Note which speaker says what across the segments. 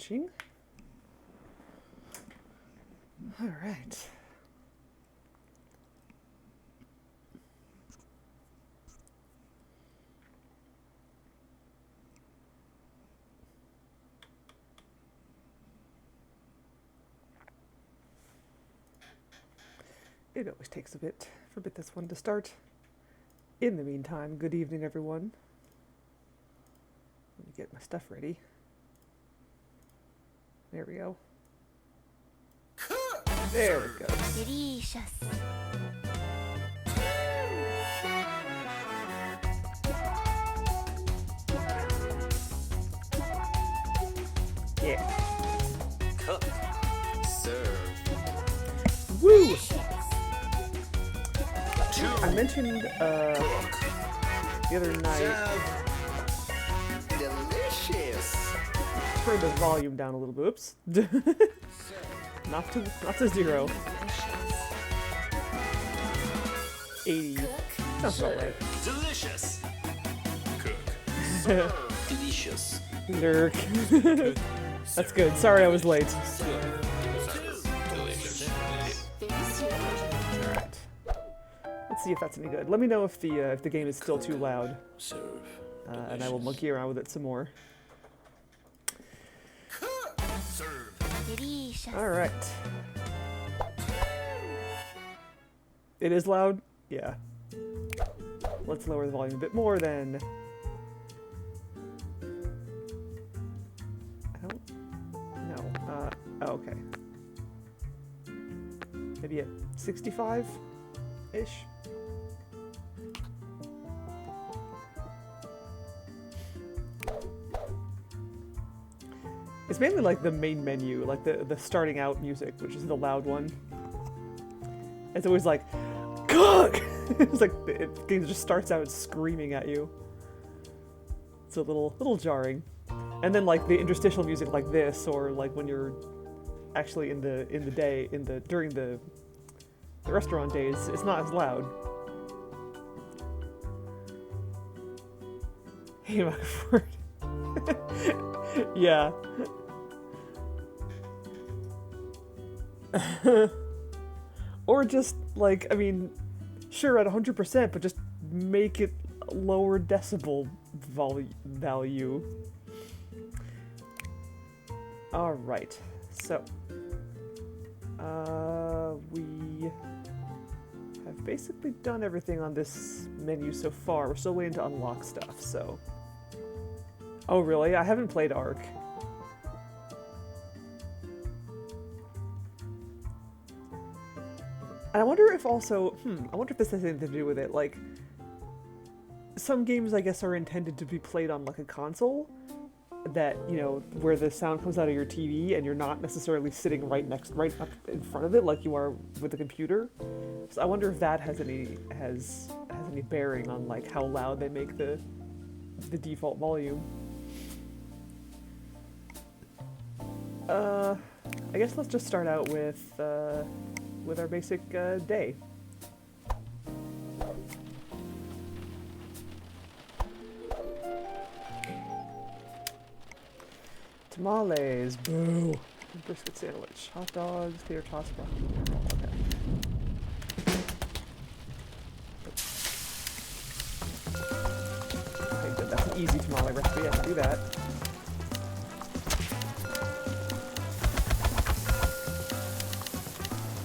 Speaker 1: watching. All right. It always takes a bit for this one to start. In the meantime, good evening, everyone. Let me get my stuff ready. There we go. There we go.
Speaker 2: Delicious.
Speaker 1: Yeah.
Speaker 3: Cook. Serve.
Speaker 1: Woo!
Speaker 3: Two.
Speaker 1: I mentioned the other night,
Speaker 3: Serve. Delicious.
Speaker 1: turn the volume down a little bit. Oops. not to 0. 80. Sounds about right.
Speaker 3: Delicious. Cook. Delicious.
Speaker 1: Lurk. That's good. Sorry I was late.
Speaker 3: Delicious.
Speaker 1: Alright. Let's see if that's any good. Let me know if the game is still too loud,
Speaker 3: Serve.
Speaker 1: and I will monkey around with it some more.
Speaker 3: Serve.
Speaker 2: Delicious.
Speaker 1: Alright. It is loud? Yeah. Let's lower the volume a bit more then. I don't know. Oh, okay. Maybe at 65-ish? It's mainly like the main menu, like the starting out music, which is the loud one. It's always like, cook! It's like the game just starts out screaming at you. It's a little jarring. And then like the interstitial music like this, or like when you're actually during the restaurant days, it's not as loud. Hey, my word. Yeah. Or just like, I mean, sure at 100%, but just make it lower decibel value. All right, so we have basically done everything on this menu so far. We're still waiting to unlock stuff, so. Oh really? I haven't played Ark. And I wonder if also, I wonder if this has anything to do with it. Like, some games, I guess, are intended to be played on, like, a console that, you know, where the sound comes out of your TV and you're not necessarily sitting right up in front of it like you are with the computer. So I wonder if that has any bearing on, like, how loud they make the default volume. I guess let's just start out with our basic day. Tamales, boo. Brisket sandwich, hot dogs, tater tots, broccoli. Okay. Okay, good. That's an easy tamale recipe. I can do that.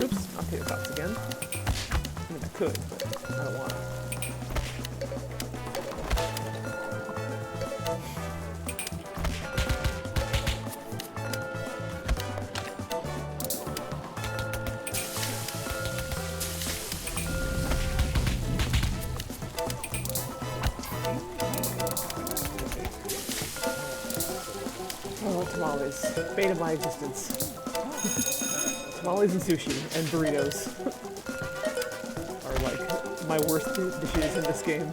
Speaker 1: Oops, not tater tots again. I mean, I could, but I don't want to. Oh, tamales. Bane of my existence. Tamales and sushi and burritos are like my worst dishes in this game.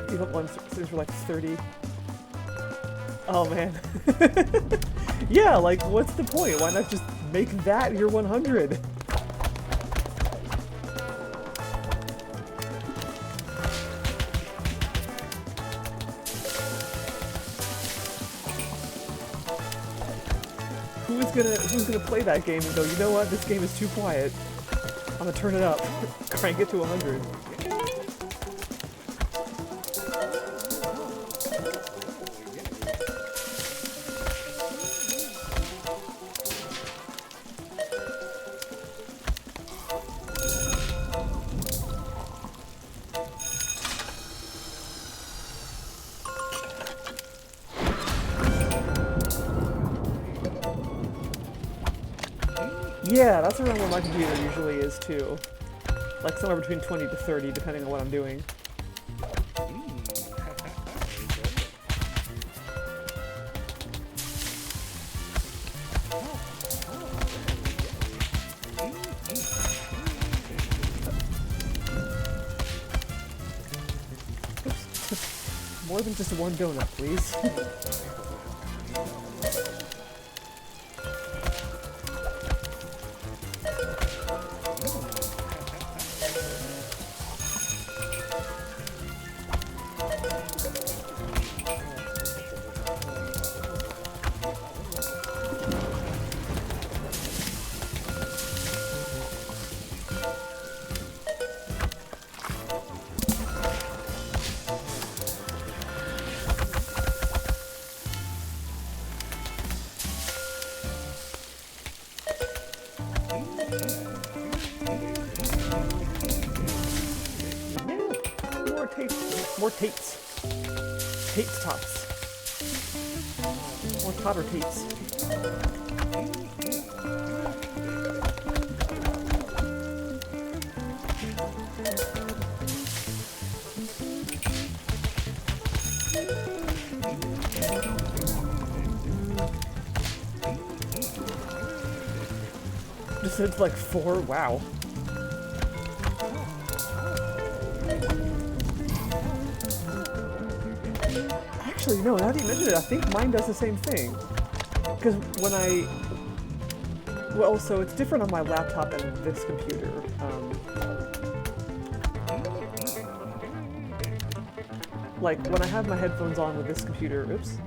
Speaker 1: You have one for like 30. Oh man. Yeah, like what's the point? Why not just make that your 100? who's gonna play that game and go, you know what, this game is too quiet. I'm gonna turn it up, crank it to 100. Yeah, that's around where my computer usually is too. Like somewhere between 20 to 30, depending on what I'm doing. Oops. More than just one donut, please. More Tates. Tates Tots. More Totter Tates. Just said like 4, wow. Actually, no, now that you mention it, I think mine does the same thing. Because when well, so it's different on my laptop and this computer. Like, when I have my headphones on with this computer, oops,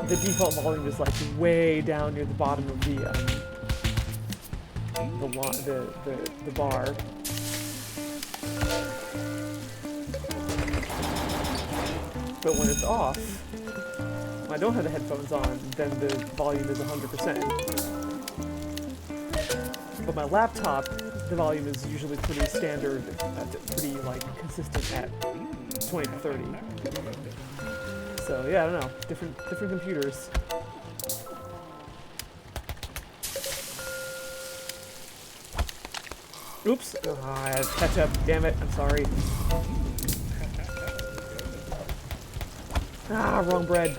Speaker 1: the default volume is like way down near the bottom of the bar. But when it's off, when I don't have the headphones on, then the volume is 100%. But my laptop, the volume is usually pretty standard, pretty like consistent at 20 to 30. So yeah, I don't know, different computers. Oops, I had to catch up, damn it, I'm sorry. Ah, wrong bread.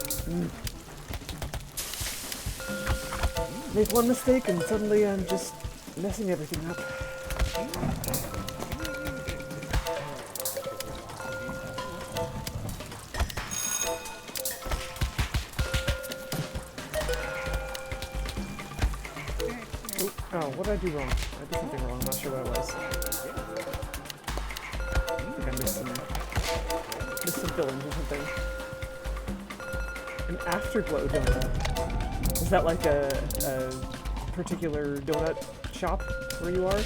Speaker 1: Make one mistake and suddenly I'm just messing everything up. Oh, what did I do wrong? I did something wrong, I'm not sure what it was. I think I missed some fillings or something. An Afterglow donut. Is that like a particular donut shop where you are?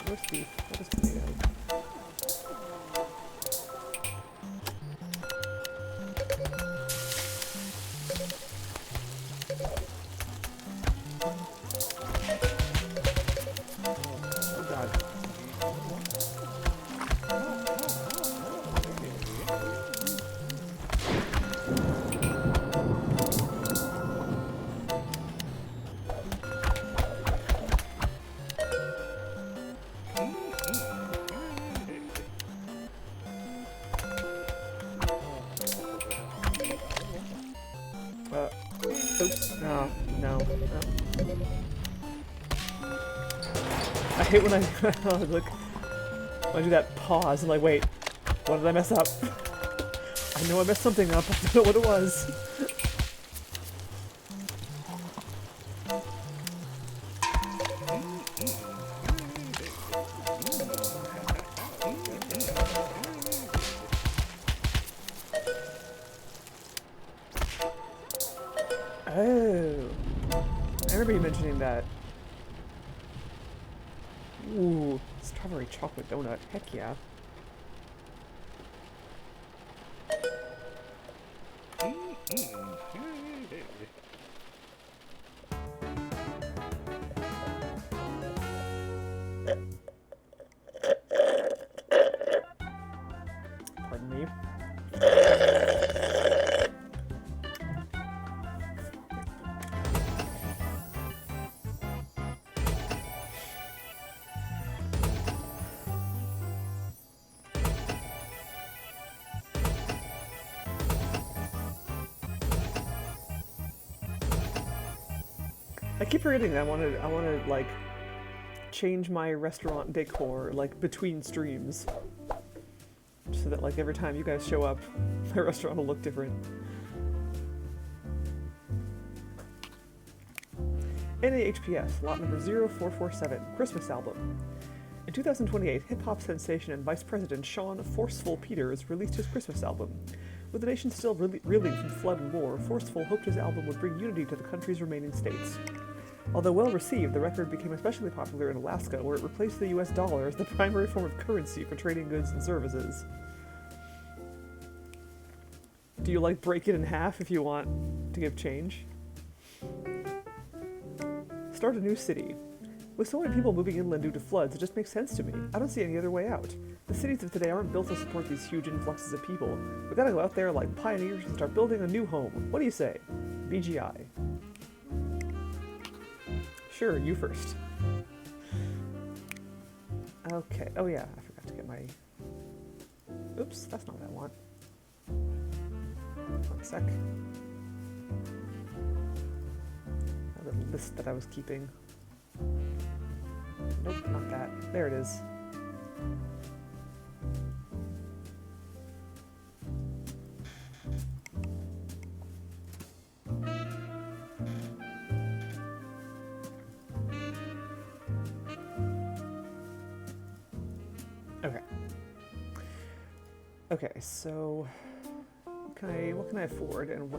Speaker 1: Roast beef. What is potato? Oops. No. I hate when I look. When I do that pause and like, wait, what did I mess up? I know I messed something up. I don't know what it was. Oh. I remember you mentioning that. Ooh, strawberry chocolate donut. Heck yeah. Pardon me. I keep forgetting that I want to like change my restaurant decor like between streams, so that like every time you guys show up, my restaurant will look different. NAHPS, lot number 0447, Christmas album. In 2028, hip-hop sensation and Vice President Sean Forceful Peters released his Christmas album. With the nation still reeling from flood and war, Forceful hoped his album would bring unity to the country's remaining states. Although well received, the record became especially popular in Alaska, where it replaced the US dollar as the primary form of currency for trading goods and services. Do you like break it in half if you want to give change? Start a new city. With so many people moving inland due to floods, it just makes sense to me. I don't see any other way out. The cities of today aren't built to support these huge influxes of people. We gotta go out there like pioneers and start building a new home. What do you say? BGI. Sure, you first. Okay, oh yeah, I forgot to get my... Oops, that's not what I want. One sec. The list that I was keeping. Nope, not that. There it is. Okay. Okay, so what can I afford and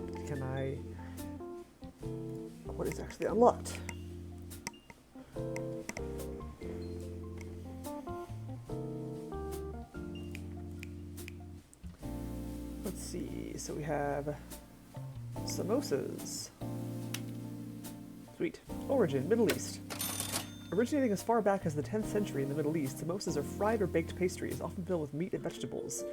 Speaker 1: what is actually unlocked? Let's see, so we have samosas. Sweet. Origin, Middle East. Originating as far back as the 10th century in the Middle East, samosas are fried or baked pastries, often filled with meat and vegetables.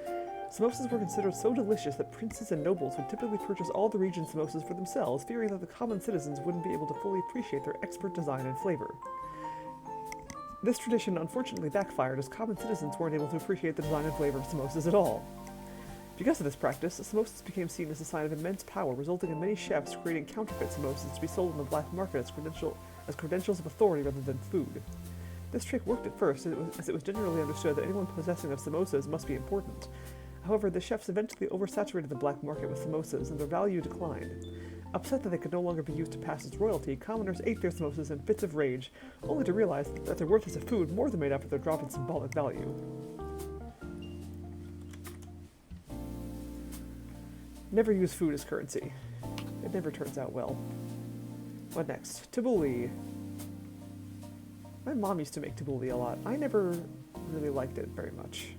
Speaker 1: Samosas were considered so delicious that princes and nobles would typically purchase all the region's samosas for themselves, fearing that the common citizens wouldn't be able to fully appreciate their expert design and flavor. This tradition unfortunately backfired, as common citizens weren't able to appreciate the design and flavor of samosas at all. Because of this practice, samosas became seen as a sign of immense power, resulting in many chefs creating counterfeit samosas to be sold on the black market as credentials of authority rather than food. This trick worked at first, as it was generally understood that anyone possessing of samosas must be important. However, the chefs eventually oversaturated the black market with samosas, and their value declined. Upset that they could no longer be used to pass as royalty, commoners ate their samosas in fits of rage, only to realize that their worth as a food more than made up for their drop in symbolic value. Never use food as currency. It never turns out well. What next? Tabbouleh. My mom used to make tabbouleh a lot. I never really liked it very much.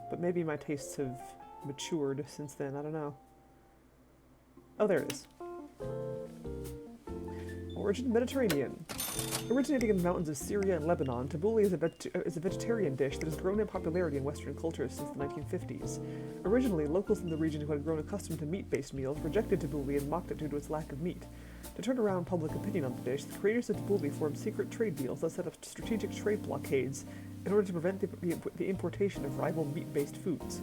Speaker 1: But maybe my tastes have matured since then, I don't know. Oh, there it is. Origin Mediterranean. Originating in the mountains of Syria and Lebanon, tabbouleh is a vegetarian dish that has grown in popularity in Western cultures since the 1950s. Originally, locals in the region who had grown accustomed to meat-based meals rejected tabbouleh and mocked it due to its lack of meat. To turn around public opinion on the dish, the creators of tabbouleh formed secret trade deals that set up strategic trade blockades in order to prevent the importation of rival meat-based foods.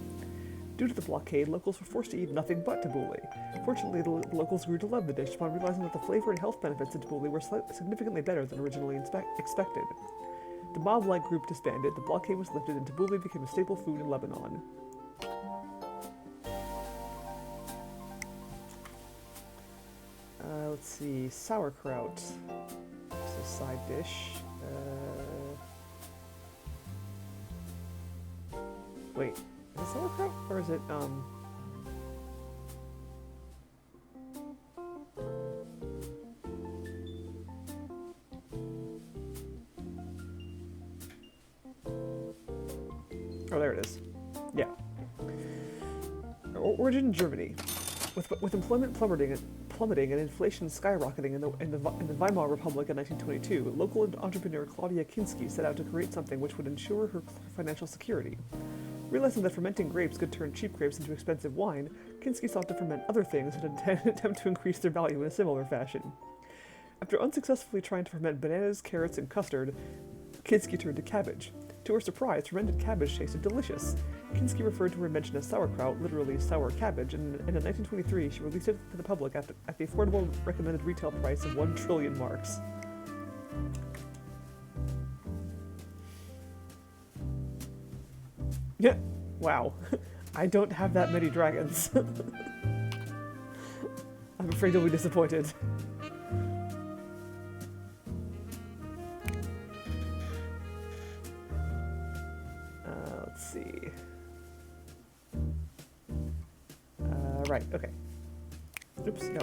Speaker 1: Due to the blockade, locals were forced to eat nothing but tabbouleh. Fortunately, the locals grew to love the dish upon realizing that the flavor and health benefits of tabbouleh were significantly better than originally expected. The mob-like group disbanded, the blockade was lifted, and tabbouleh became a staple food in Lebanon. Let's see, sauerkraut. It's a side dish. Wait, is it sauerkraut or is it Oh, there it is. Yeah. Origin Germany. With employment plummeting and inflation skyrocketing in the Weimar Republic in 1922, local entrepreneur Claudia Kinski set out to create something which would ensure her financial security. Realizing that fermenting grapes could turn cheap grapes into expensive wine, Kinski sought to ferment other things in an attempt to increase their value in a similar fashion. After unsuccessfully trying to ferment bananas, carrots, and custard, Kinski turned to cabbage. To her surprise, fermented cabbage tasted delicious. Kinski referred to her invention as sauerkraut, literally sour cabbage, and in 1923 she released it to the public at the affordable recommended retail price of 1 trillion marks. Yeah, wow. I don't have that many dragons. I'm afraid you'll be disappointed. Let's see. Right, okay. Oops, no.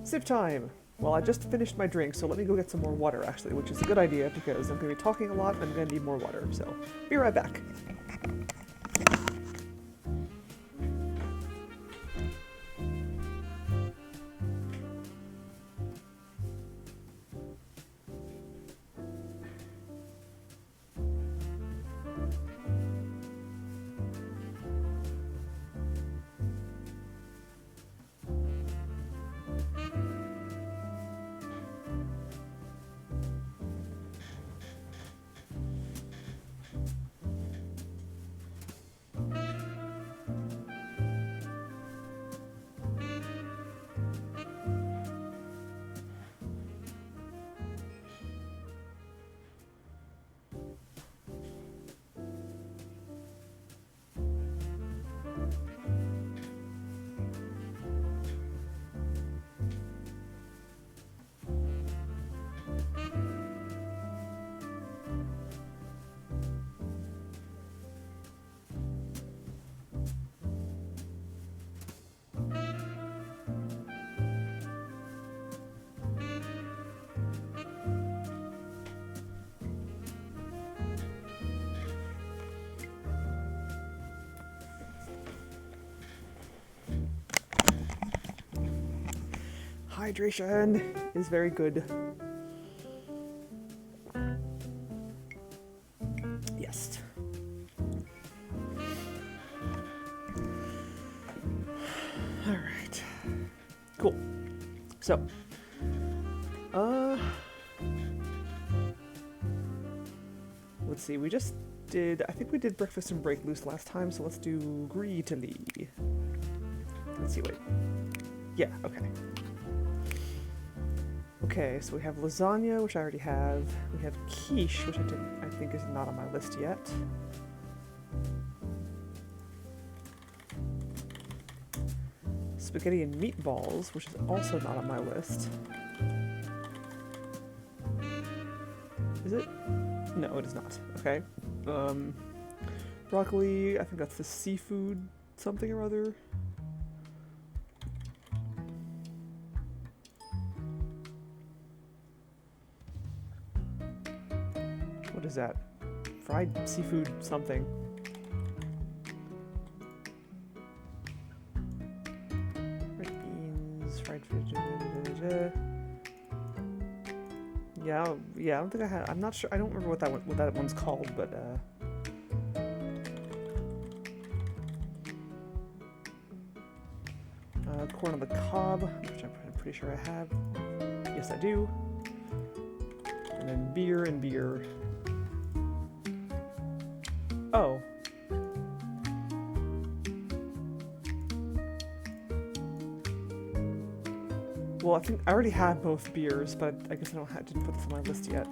Speaker 1: Sip time! Well, I just finished my drink, so let me go get some more water, actually, which is a good idea because I'm going to be talking a lot and I'm going to need more water, so be right back. Hydration is very good. Yes. All right. Cool. So, let's see. We just did. I think we did breakfast and break loose last time. So let's do Greedily. Let's see. Wait. Yeah. Okay. Okay, so we have lasagna, which I already have. We have quiche, which I think is not on my list yet. Spaghetti and meatballs, which is also not on my list. Is it? No, it is not. Okay. Broccoli, I think that's the seafood something or other. What is that? Fried seafood something. Red beans, fried fish. Yeah, I don't think I had. I'm not sure. I don't remember what that one's called, but corn on the cob, which I'm pretty sure I have. Yes, I do. And then beer and beer. Oh. Well, I think I already have both beers, but I guess didn't put this on my list yet.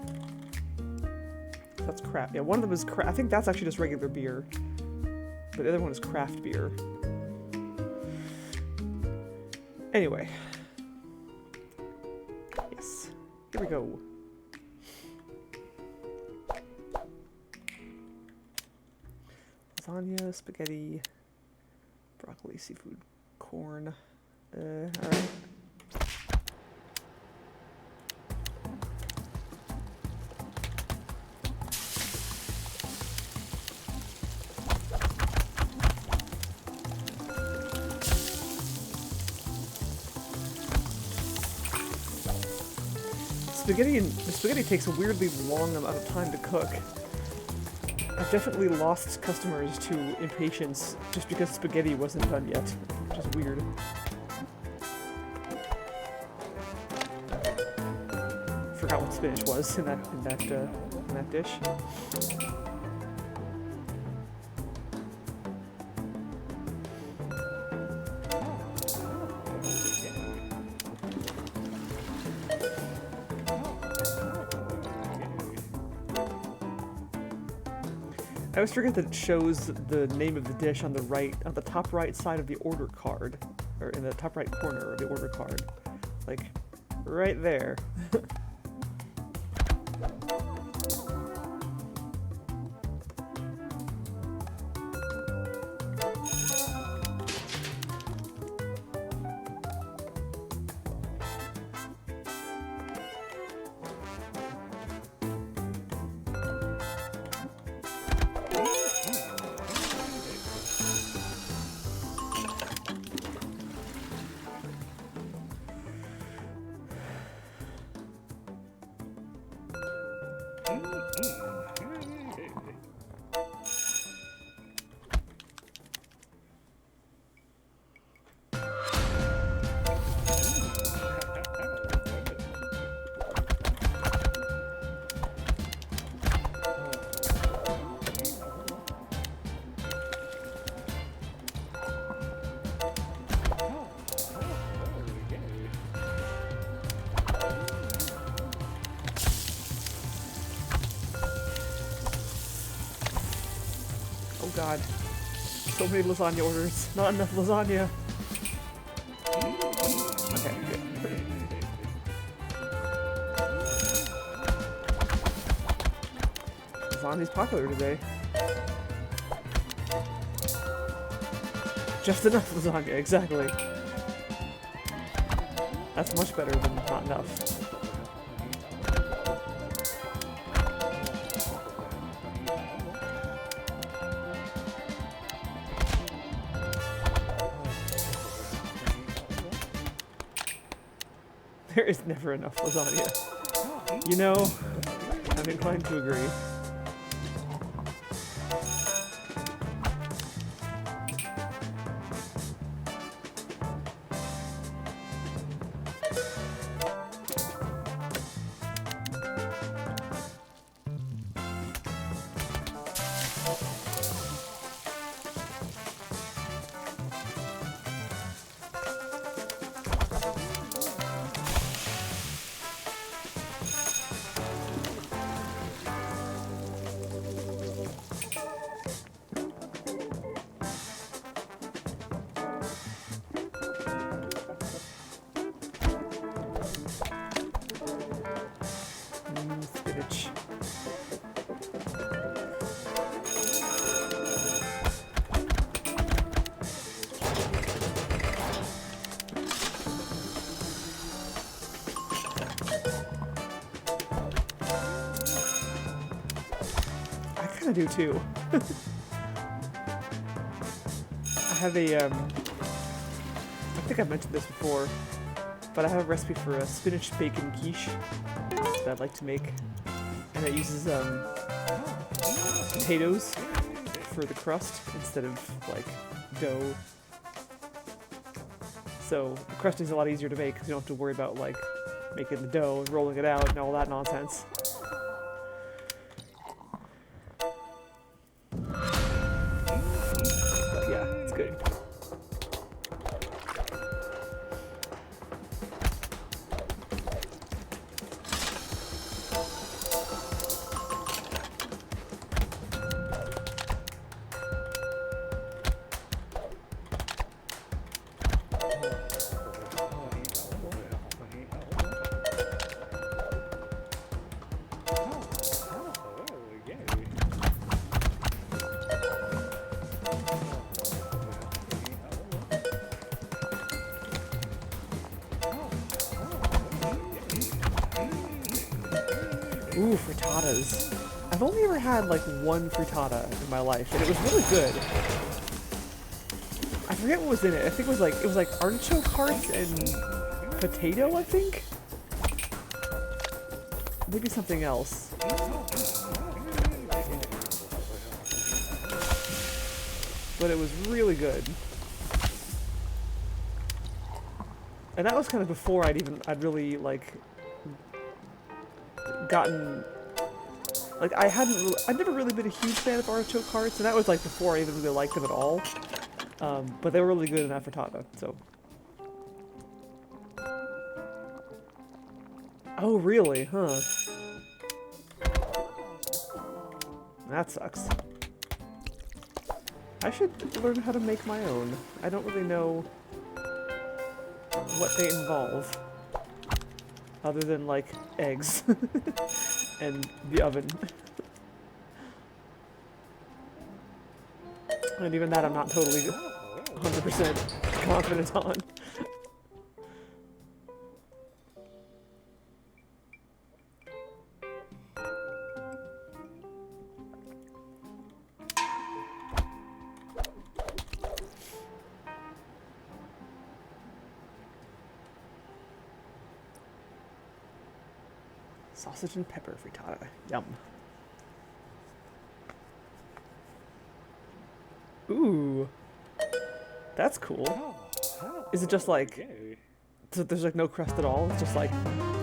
Speaker 1: That's craft. Yeah, one of them is I think that's actually just regular beer. But the other one is craft beer. Anyway. Yes. Here we go. Lasagna, spaghetti, broccoli, seafood, corn. Alright. The spaghetti takes a weirdly long amount of time to cook. I've definitely lost customers to impatience just because spaghetti wasn't done yet, which is weird. Forgot what spinach was in that dish. I always forget that it shows the name of the dish on the top right side of the order card, or in the top right corner of the order card, like right there. God. So many lasagna orders. Not enough lasagna. Okay, good. Lasagna's popular today. Just enough lasagna, exactly. That's much better than not enough. There is never enough lasagna. You know, I'm inclined to agree. Spinach. I kind of do too. I have a, I think I've mentioned this before, but I have a recipe for a spinach bacon quiche that I'd like to make, and it uses potatoes for the crust instead of like dough. So the crust is a lot easier to make because you don't have to worry about like making the dough and rolling it out and all that nonsense. But yeah, it's good. Ooh, frittatas. I've only ever had like one frittata in my life, and it was really good. I forget what was in it. I think it was like artichoke hearts and potato, I think? Maybe something else. But it was really good. And that was kind of before I'd really, like, gotten, like, I'd never really been a huge fan of artichoke hearts, and that was, like, before I even really liked them at all. But they were really good in that frittata, so. Oh, really? Huh. That sucks. I should learn how to make my own. I don't really know what they involve. Other than, like, eggs. And the oven. And even that I'm not totally 100% confident on. Sausage and pepper frittata. Yum. Ooh. That's cool. Is it just like... So there's like no crust at all? It's just like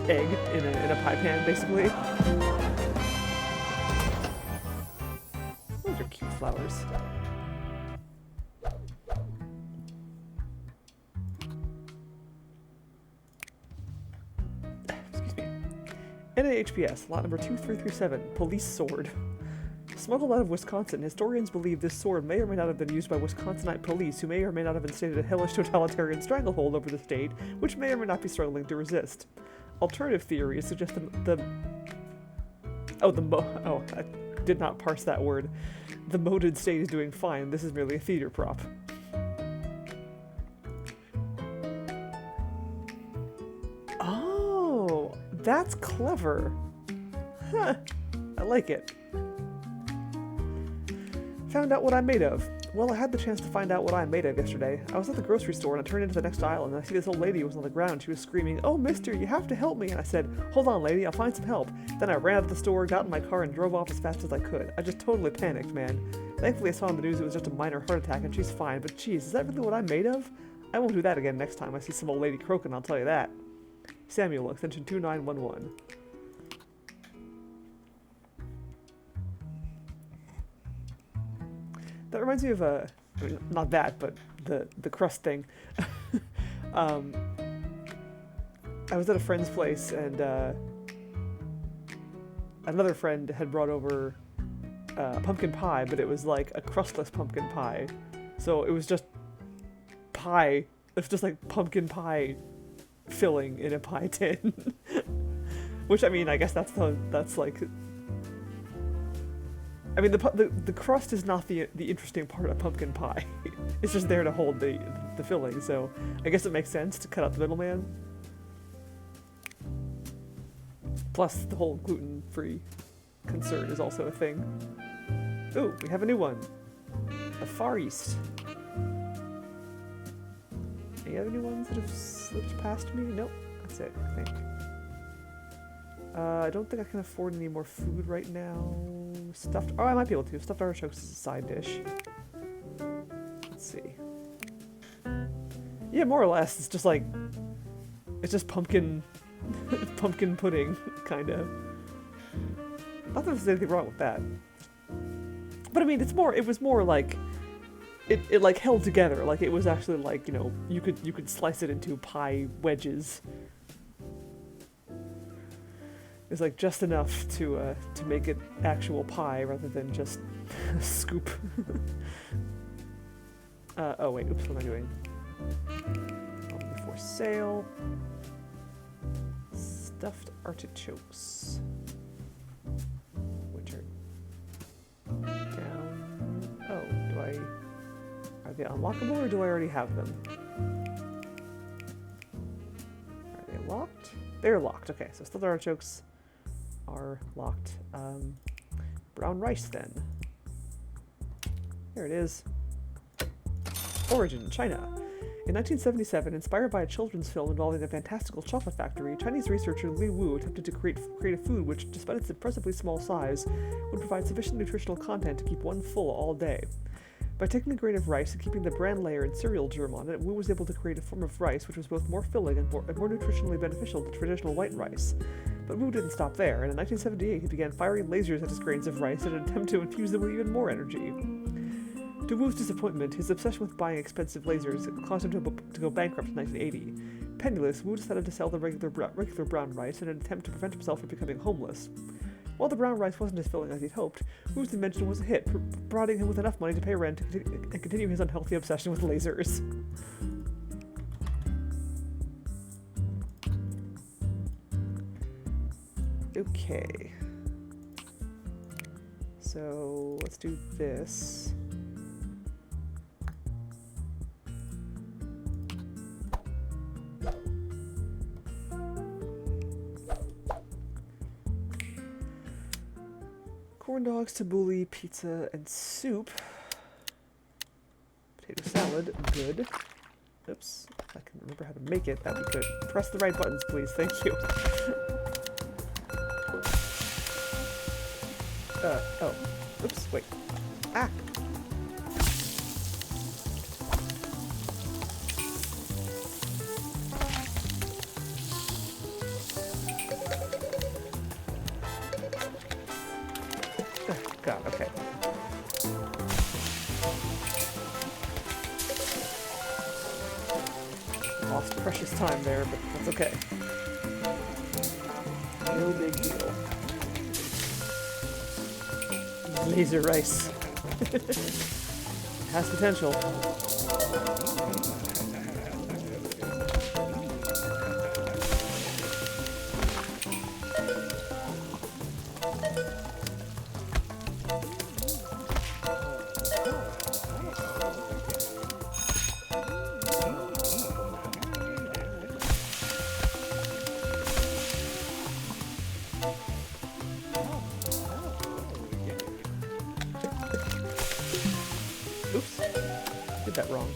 Speaker 1: egg in a pie pan, basically? Those are cute flowers. Excuse me. NAHPS, lot number 2337, police sword. Smuggled out of Wisconsin, historians believe this sword may or may not have been used by Wisconsinite police who may or may not have instated a hellish totalitarian stranglehold over the state, which may or may not be struggling to resist. Alternative theories suggest I did not parse that word. The moated state is doing fine, this is merely a theater prop. Oh, that's clever. Huh, I like it. Found out what I'm made of. Well, I had the chance to find out what I'm made of yesterday. I was at the grocery store and I turned into the next aisle and I see this old lady who was on the ground. She was screaming, "Oh, mister, you have to help me." And I said, "Hold on, lady, I'll find some help." Then I ran out of the store, got in my car, and drove off as fast as I could. I just totally panicked, man. Thankfully, I saw on the news it was just a minor heart attack and she's fine, but geez, is that really what I'm made of? I won't do that again next time I see some old lady croaking, I'll tell you that. Samuel, extension 2911. That reminds me of not that, but the crust thing. I was at a friend's place and another friend had brought over pumpkin pie, but it was like a crustless pumpkin pie. So it was just pie. It's just like pumpkin pie filling in a pie tin. Which, I mean, I guess that's like... I mean, the crust is not the interesting part of pumpkin pie. It's just there to hold the filling, so I guess it makes sense to cut out the middleman. Plus, the whole gluten-free concern is also a thing. Ooh, we have a new one. The Far East. Any other new ones that have slipped past me? Nope, that's it, I think. I don't think I can afford any more food right now. Stuffed... Oh, I might be able to. Stuffed artichokes is a side dish. Let's see. Yeah, more or less. It's just like... It's just pumpkin... pumpkin pudding, kind of. Not that there's anything wrong with that. But I mean, it's more... It was more like... It like held together. Like, it was actually like, you know, you could slice it into pie wedges. It's like just enough to make it actual pie rather than just a scoop. Oh wait, oops, what am I doing? For sale. Stuffed artichokes. Which are down... Oh, are they unlockable or do I already have them? Are they locked? They're locked, okay, so stuffed artichokes. are locked. Brown rice, then. Here it is. Origin, China. In 1977, inspired by a children's film involving a fantastical chocolate factory, Chinese researcher Li Wu attempted to create a food which, despite its impressively small size, would provide sufficient nutritional content to keep one full all day. By taking a grain of rice and keeping the bran layer and cereal germ on it, Wu was able to create a form of rice which was both more filling and more nutritionally beneficial than traditional white rice. But Wu didn't stop there, and in 1978 he began firing lasers at his grains of rice in an attempt to infuse them with even more energy. To Wu's disappointment, his obsession with buying expensive lasers caused him to go bankrupt in 1980. Penniless, Wu decided to sell the regular brown rice in an attempt to prevent himself from becoming homeless. While the brown rice wasn't as filling as he'd hoped, Wu's invention was a hit, providing him with enough money to pay rent and continue his unhealthy obsession with lasers. Okay. So, let's do this. Corn dogs, tabbouleh, pizza, and soup. Potato salad, good. Oops, if I can remember how to make it, that'd be good. Press the right buttons, please. Thank you. Oh. Oops, wait. Ah! God, okay. Lost precious time there, but that's okay. No big deal. Laser rice. Has potential. Oops, did that wrong.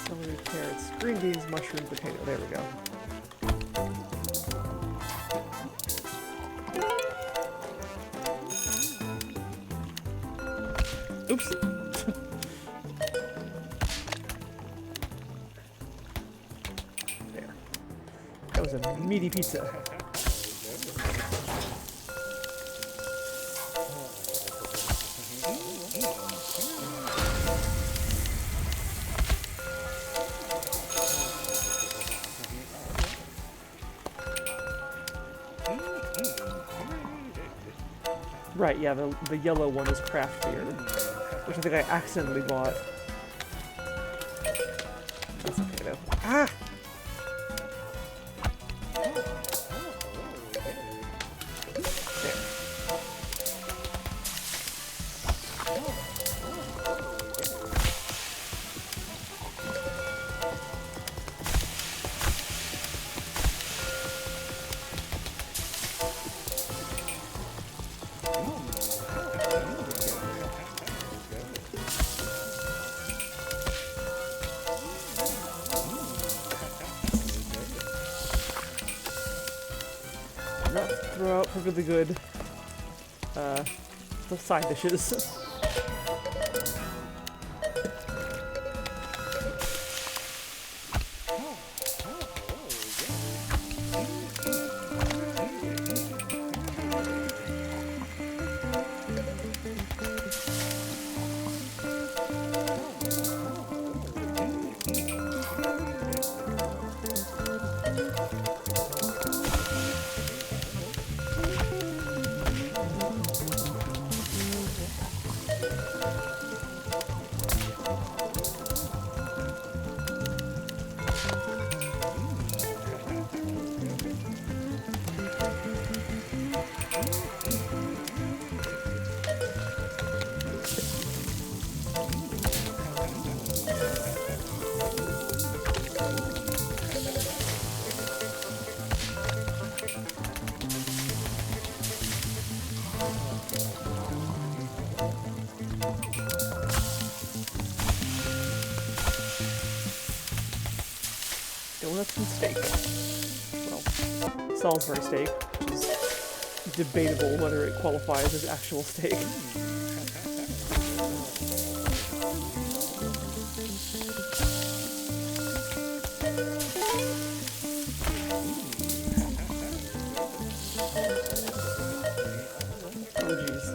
Speaker 1: Celery, carrots, green beans, mushroom, potato. There we go. Oops. There. That was a meaty pizza. Right, yeah, the yellow one is craft beer, which I think I accidentally bought. That's okay though. Ah! Not throw out perfectly good the side dishes. donuts and steak. Well, Salisbury steak, which is debatable whether it qualifies as actual steak. Oh jeez.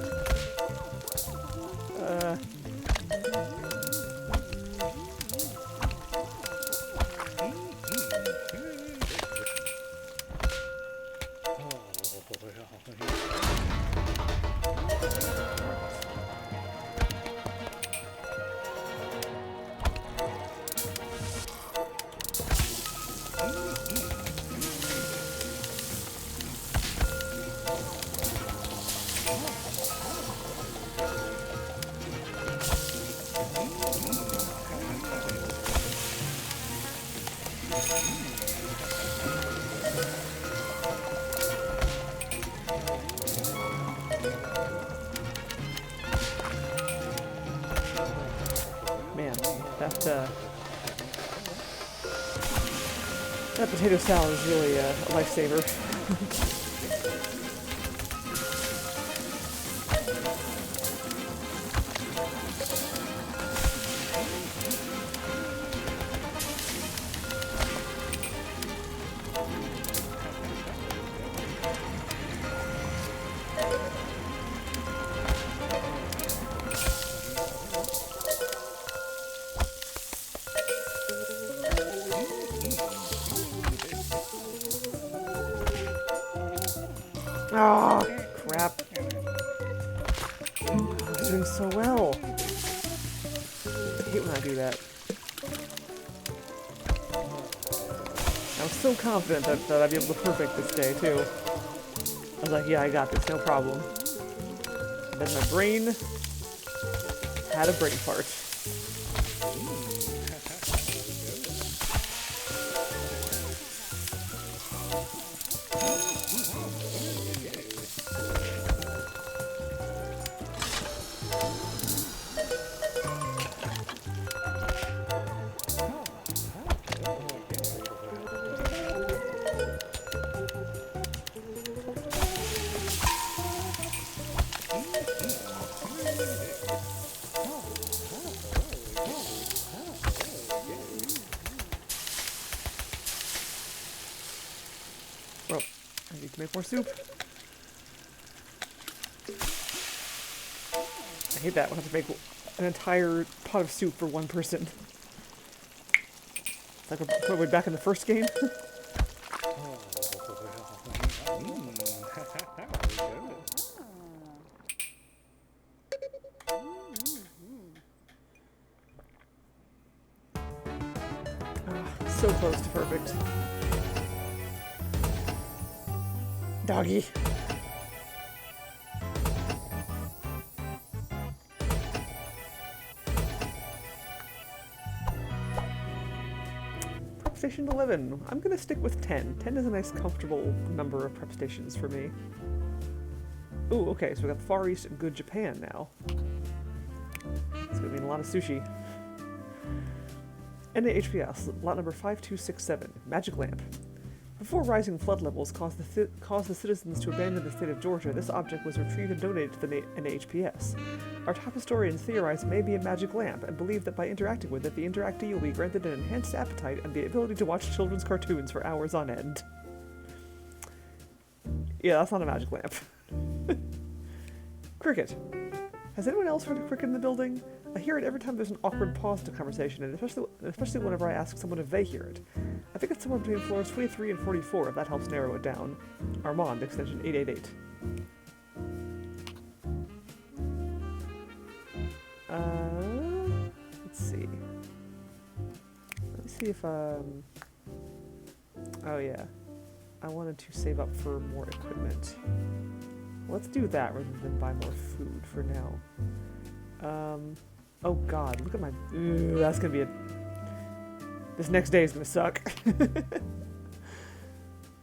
Speaker 1: Man, that potato salad is really a lifesaver. Oh, crap. I was doing so well. I hate when I do that. I was so confident that I'd be able to perfect this day, too. I was like, yeah, I got this, no problem. And then my brain had a brain fart. Well, I need to make more soup. I hate that. We'll have to make an entire pot of soup for one person. It's like we're back in the first game. So close to perfect. Doggy. Prep station 11. I'm gonna stick with 10. 10 is a nice comfortable number of prep stations for me. Ooh, okay, so we got the Far East and Good Japan now. It's gonna mean a lot of sushi. NAHPS, lot number 5267, Magic Lamp. Before rising flood levels caused the citizens to abandon the state of Georgia, this object was retrieved and donated to the NHPS. Our top historians theorize it may be a magic lamp and believe that by interacting with it, the interactee will be granted an enhanced appetite and the ability to watch children's cartoons for hours on end. Yeah, that's not a magic lamp. Cricket. Has anyone else heard of cricket in the building? I hear it every time there's an awkward pause to conversation, and especially whenever I ask someone if they hear it. I think it's somewhere between floors 23 and 44, if that helps narrow it down. Armand, extension 888. Let's see. Let's see if, oh yeah. I wanted to save up for more equipment. Let's do that rather than buy more food for now. Oh god, look at my... Ooh, that's gonna be a... This next day is gonna suck.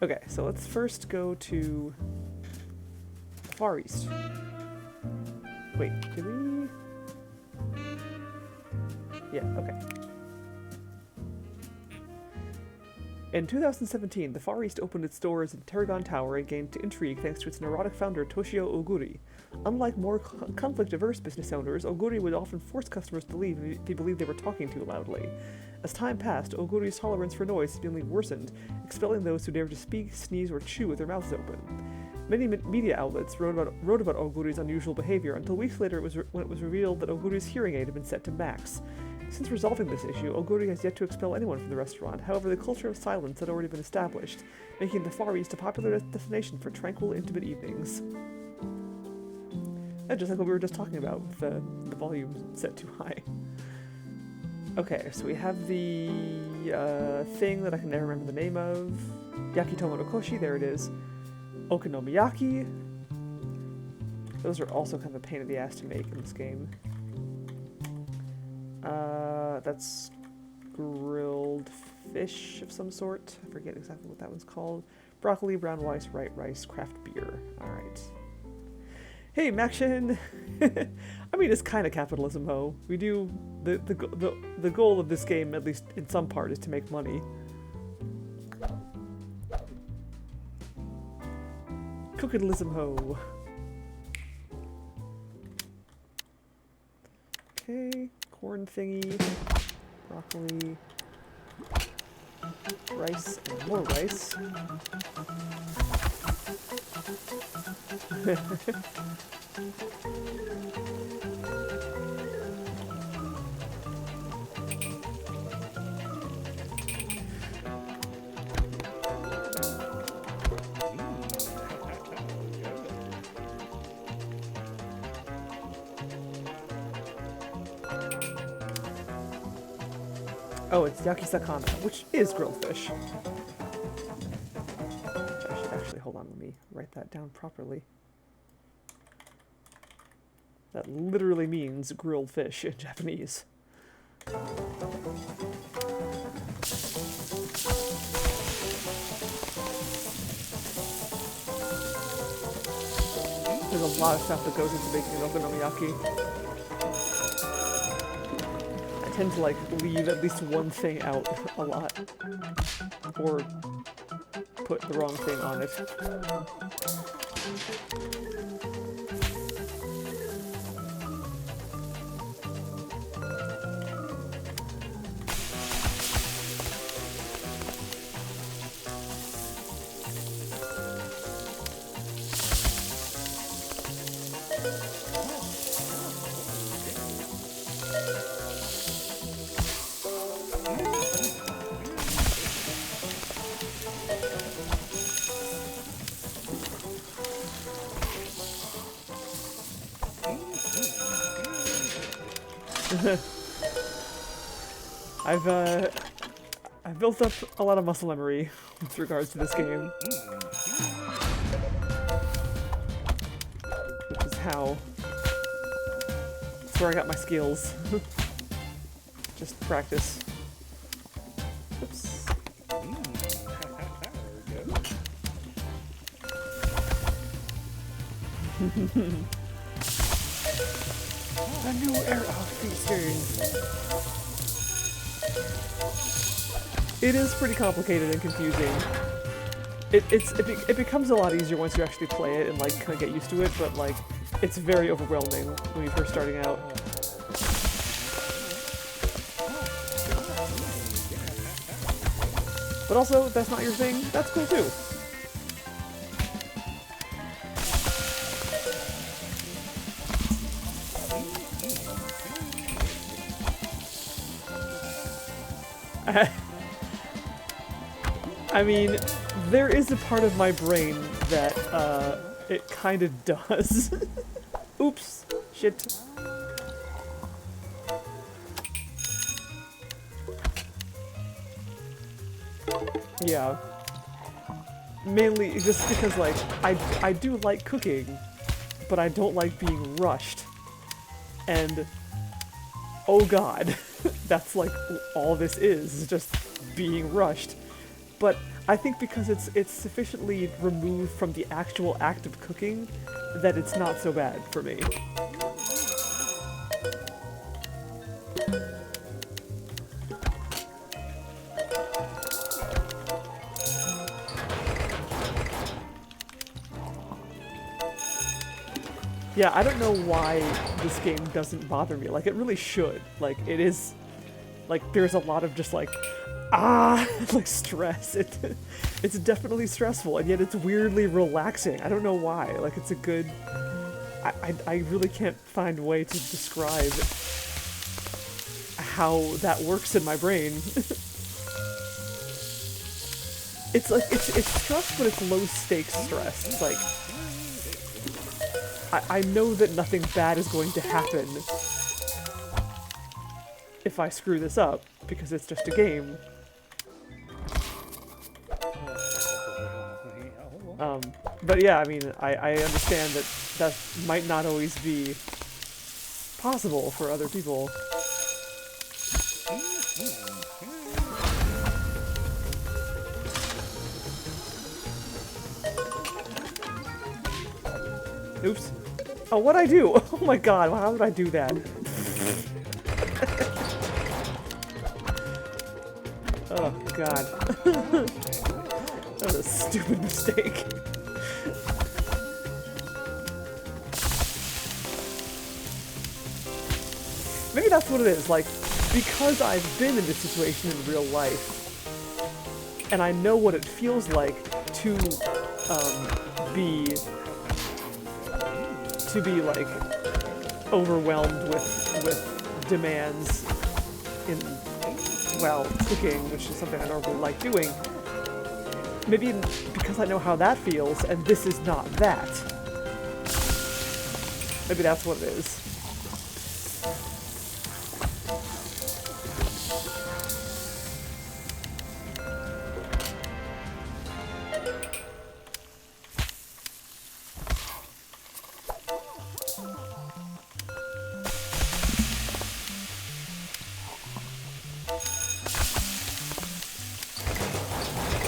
Speaker 1: Okay, so let's first go to the Far East. Wait, did we... Yeah, okay. In 2017, the Far East opened its doors in Tarragon Tower and gained intrigue thanks to its neurotic founder Toshio Oguri. Unlike more conflict-averse business owners, Oguri would often force customers to leave if he believed they were talking too loudly. As time passed, Oguri's tolerance for noise seemingly worsened, expelling those who dared to speak, sneeze, or chew with their mouths open. Many media outlets wrote about Oguri's unusual behavior until weeks later when it was revealed that Oguri's hearing aid had been set to max. Since resolving this issue, Oguri has yet to expel anyone from the restaurant. However, the culture of silence had already been established, making the Far East a popular destination for tranquil, intimate evenings. And just like what we were just talking about, with the volume set too high. Okay, so we have the thing that I can never remember the name of. Yakitomo no Koshi, there it is. Okonomiyaki. Those are also kind of a pain in the ass to make in this game. That's grilled fish of some sort. I forget exactly what that one's called. Broccoli, brown rice, white rice, craft beer. Alright. Hey, Maction! I mean, it's kind of capitalism, ho. We do... The goal of this game, at least in some part, is to make money. Cookilism, ho. Okay, corn thingy, broccoli, rice, and more rice. Oh, it's yakisakana, which is grilled fish. I should actually, hold on, let me write that down properly. That literally means grilled fish in Japanese. There's a lot of stuff that goes into making an okonomiyaki. I tend to, like, leave at least one thing out a lot. Or put the wrong thing on it. I've built up a lot of muscle memory with regards to this game. Which is how... That's where I got my skills. Just practice. Oops. A new air featuring. It is pretty complicated and confusing. It becomes a lot easier once you actually play it and like kind of get used to it, but like it's very overwhelming when you're first starting out. But also, if that's not your thing, that's cool too. I mean, there is a part of my brain that, it kind of does. Oops. Shit. Yeah. Mainly just because, like, I do like cooking, but I don't like being rushed. And, oh god, that's like all this is just being rushed. But I think because it's sufficiently removed from the actual act of cooking that it's not so bad for me. Yeah, I don't know why this game doesn't bother me. Like, it really should. Like, it is... Like, there's a lot of just, like... like, stress. It's definitely stressful, and yet it's weirdly relaxing. I don't know why. Like, it's a good... I really can't find a way to describe how that works in my brain. It's like, it's stress, but it's low-stakes stress. It's like... I know that nothing bad is going to happen if I screw this up, because it's just a game. But yeah, I mean, I understand that that might not always be possible for other people. Oops. Oh, what'd I do? Oh my god, how did I do that? Oh god. That was a stupid mistake. Maybe that's what it is, like, because I've been in this situation in real life, and I know what it feels like to be like overwhelmed with demands in, well, cooking, which is something I normally like doing. Maybe because I know how that feels, and this is not that. Maybe that's what it is.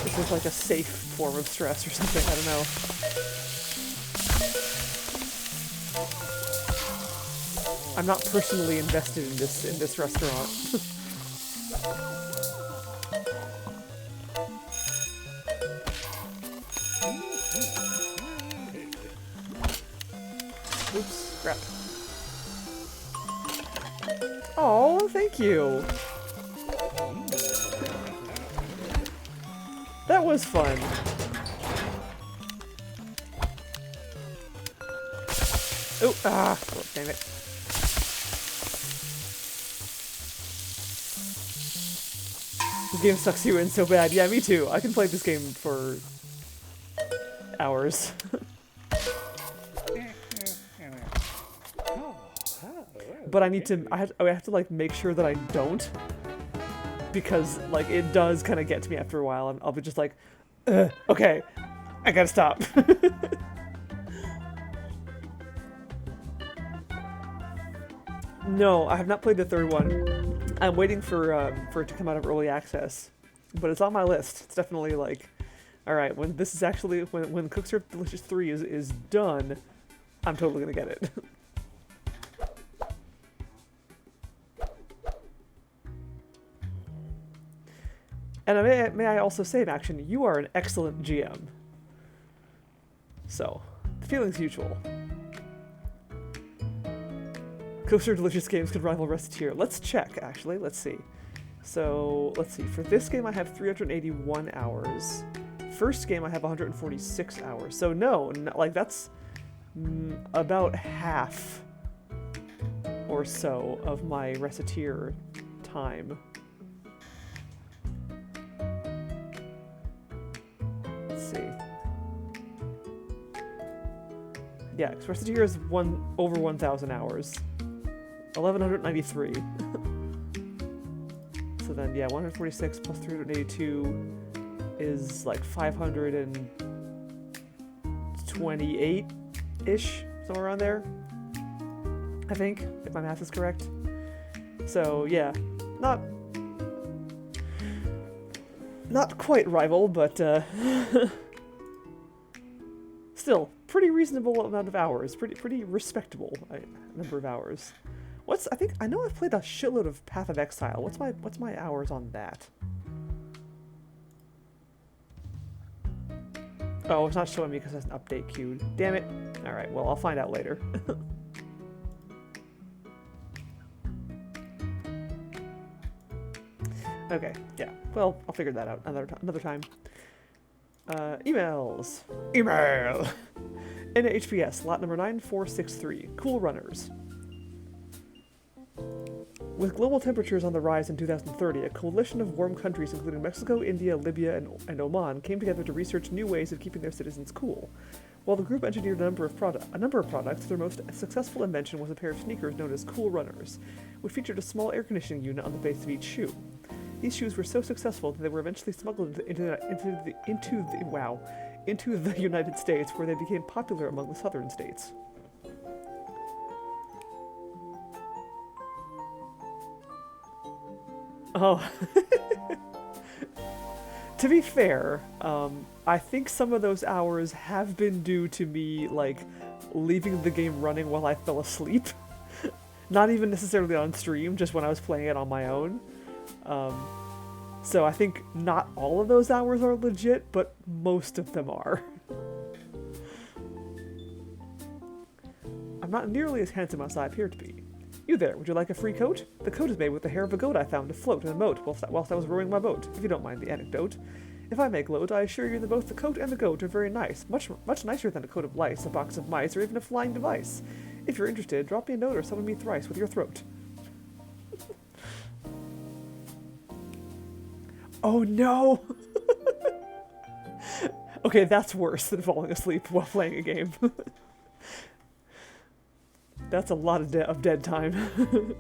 Speaker 1: This is like a safe form of stress or something, I don't know. I'm not personally invested in this restaurant. Oops, crap. Oh, thank you. That was fun. Oh, oh, damn it. This game sucks you in so bad. Yeah, me too. I can play this game for hours. But I need to, I have to like make sure that I don't. Because, like, it does kind of get to me after a while. I'll be just like, okay, I gotta stop. No, I have not played the third one. I'm waiting for it to come out of early access. But it's on my list. It's definitely like, alright, when this is actually, when Cookserve Delicious 3 is done, I'm totally gonna get it. And may I also say, Maction, you are an excellent GM. So, the feeling's mutual. Cookserve Delicious games could rival Restateer. Let's check, actually. Let's see. So, let's see. For this game, I have 381 hours. First game, I have 146 hours. So, no, like, that's about half or so of my Restateer time. Yeah, because Restateer is over 1,000 hours. 1,193. So then, yeah, 146 plus 382 is like 528-ish, somewhere around there. I think, if my math is correct. So, yeah, not quite rival, but still, pretty reasonable amount of hours. Pretty respectable number of hours. I know I've played a shitload of Path of Exile. What's my hours on that? Oh, it's not showing me because there's an update queued. Damn it. Alright, well, I'll find out later. Okay, yeah. Well, I'll figure that out another time. Emails. Email! NHPS, lot number 9463. Cool Runners. With global temperatures on the rise in 2030, a coalition of warm countries including Mexico, India, Libya, and Oman came together to research new ways of keeping their citizens cool. While the group engineered a number of products, their most successful invention was a pair of sneakers known as Cool Runners, which featured a small air conditioning unit on the base of each shoe. These shoes were so successful that they were eventually smuggled into the United States, where they became popular among the southern states. Oh. To be fair, I think some of those hours have been due to me, like, leaving the game running while I fell asleep. Not even necessarily on stream, just when I was playing it on my own. So I think not all of those hours are legit, but most of them are. I'm not nearly as handsome as I appear to be. You there, would you like a free coat? The coat is made with the hair of a goat I found afloat in a moat whilst I was rowing my boat, if you don't mind the anecdote. If I may gloat, I assure you that both the coat and the goat are very nice, much nicer than a coat of lice, a box of mice, or even a flying device. If you're interested, drop me a note or summon me thrice with your throat. Oh no! Okay, that's worse than falling asleep while playing a game. That's a lot of dead time.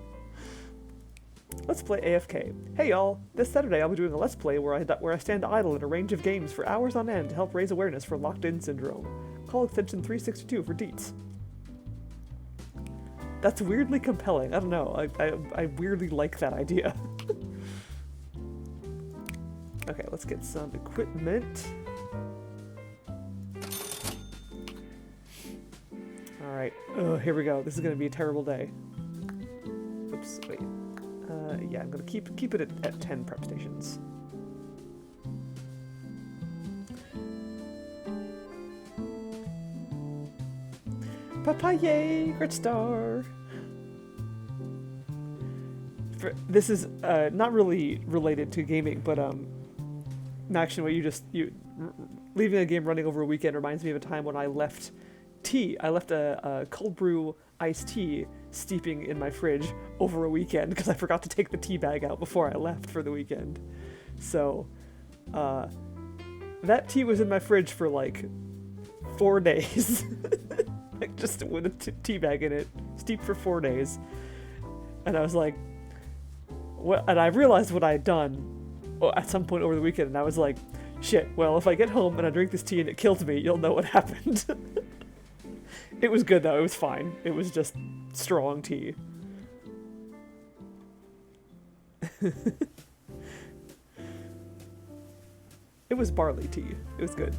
Speaker 1: Let's play AFK. Hey y'all! This Saturday I'll be doing a Let's Play where I stand idle in a range of games for hours on end to help raise awareness for locked-in syndrome. Call extension 362 for deets. That's weirdly compelling. I don't know. I weirdly like that idea. Okay, let's get some equipment. Alright. Oh, here we go. This is going to be a terrible day. Oops, wait. Yeah, I'm going to keep it at 10 prep stations. Papaye! Great star! This is not really related to gaming, but Maxion, leaving a game running over a weekend reminds me of a time when I left tea. I left a cold brew iced tea steeping in my fridge over a weekend because I forgot to take the tea bag out before I left for the weekend. So, that tea was in my fridge for like 4 days. Like just with a tea bag in it, steeped for 4 days. And I was like, what? And I realized what I had done at some point over the weekend, and I was like, shit, well, if I get home and I drink this tea and it kills me, you'll know what happened. It was good, though. It was fine. It was just strong tea. It was barley tea. It was good.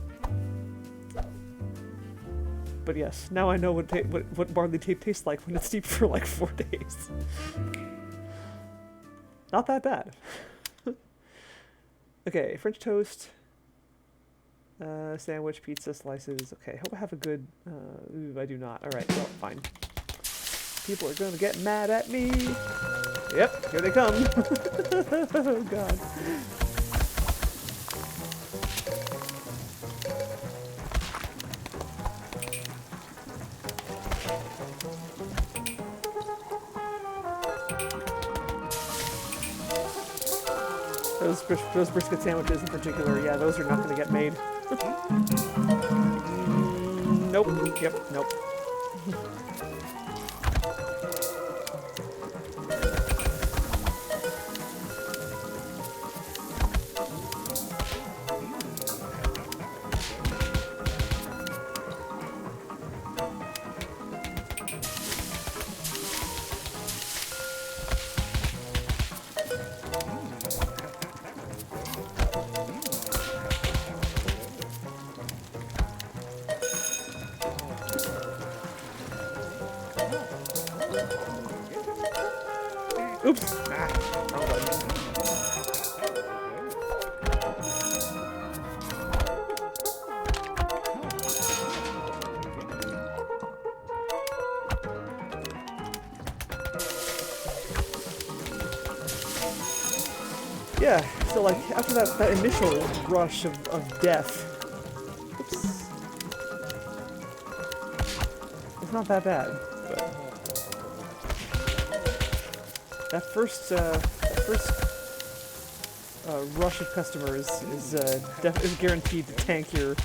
Speaker 1: But yes, now I know what barley tea tastes like when it's steeped for like 4 days. Not that bad. Okay, French toast, sandwich, pizza, slices. Okay, hope I have a good, ooh, I do not. Alright, well, fine. People are gonna get mad at me. Yep, here they come. Oh god. Those brisket sandwiches in particular, yeah, those are not going to get made. Nope. Yep, nope. Oops! Ah, wrong button. yeah, so like after that initial rush of death, oops, it's not that bad, but that first rush of customers is guaranteed to tank your.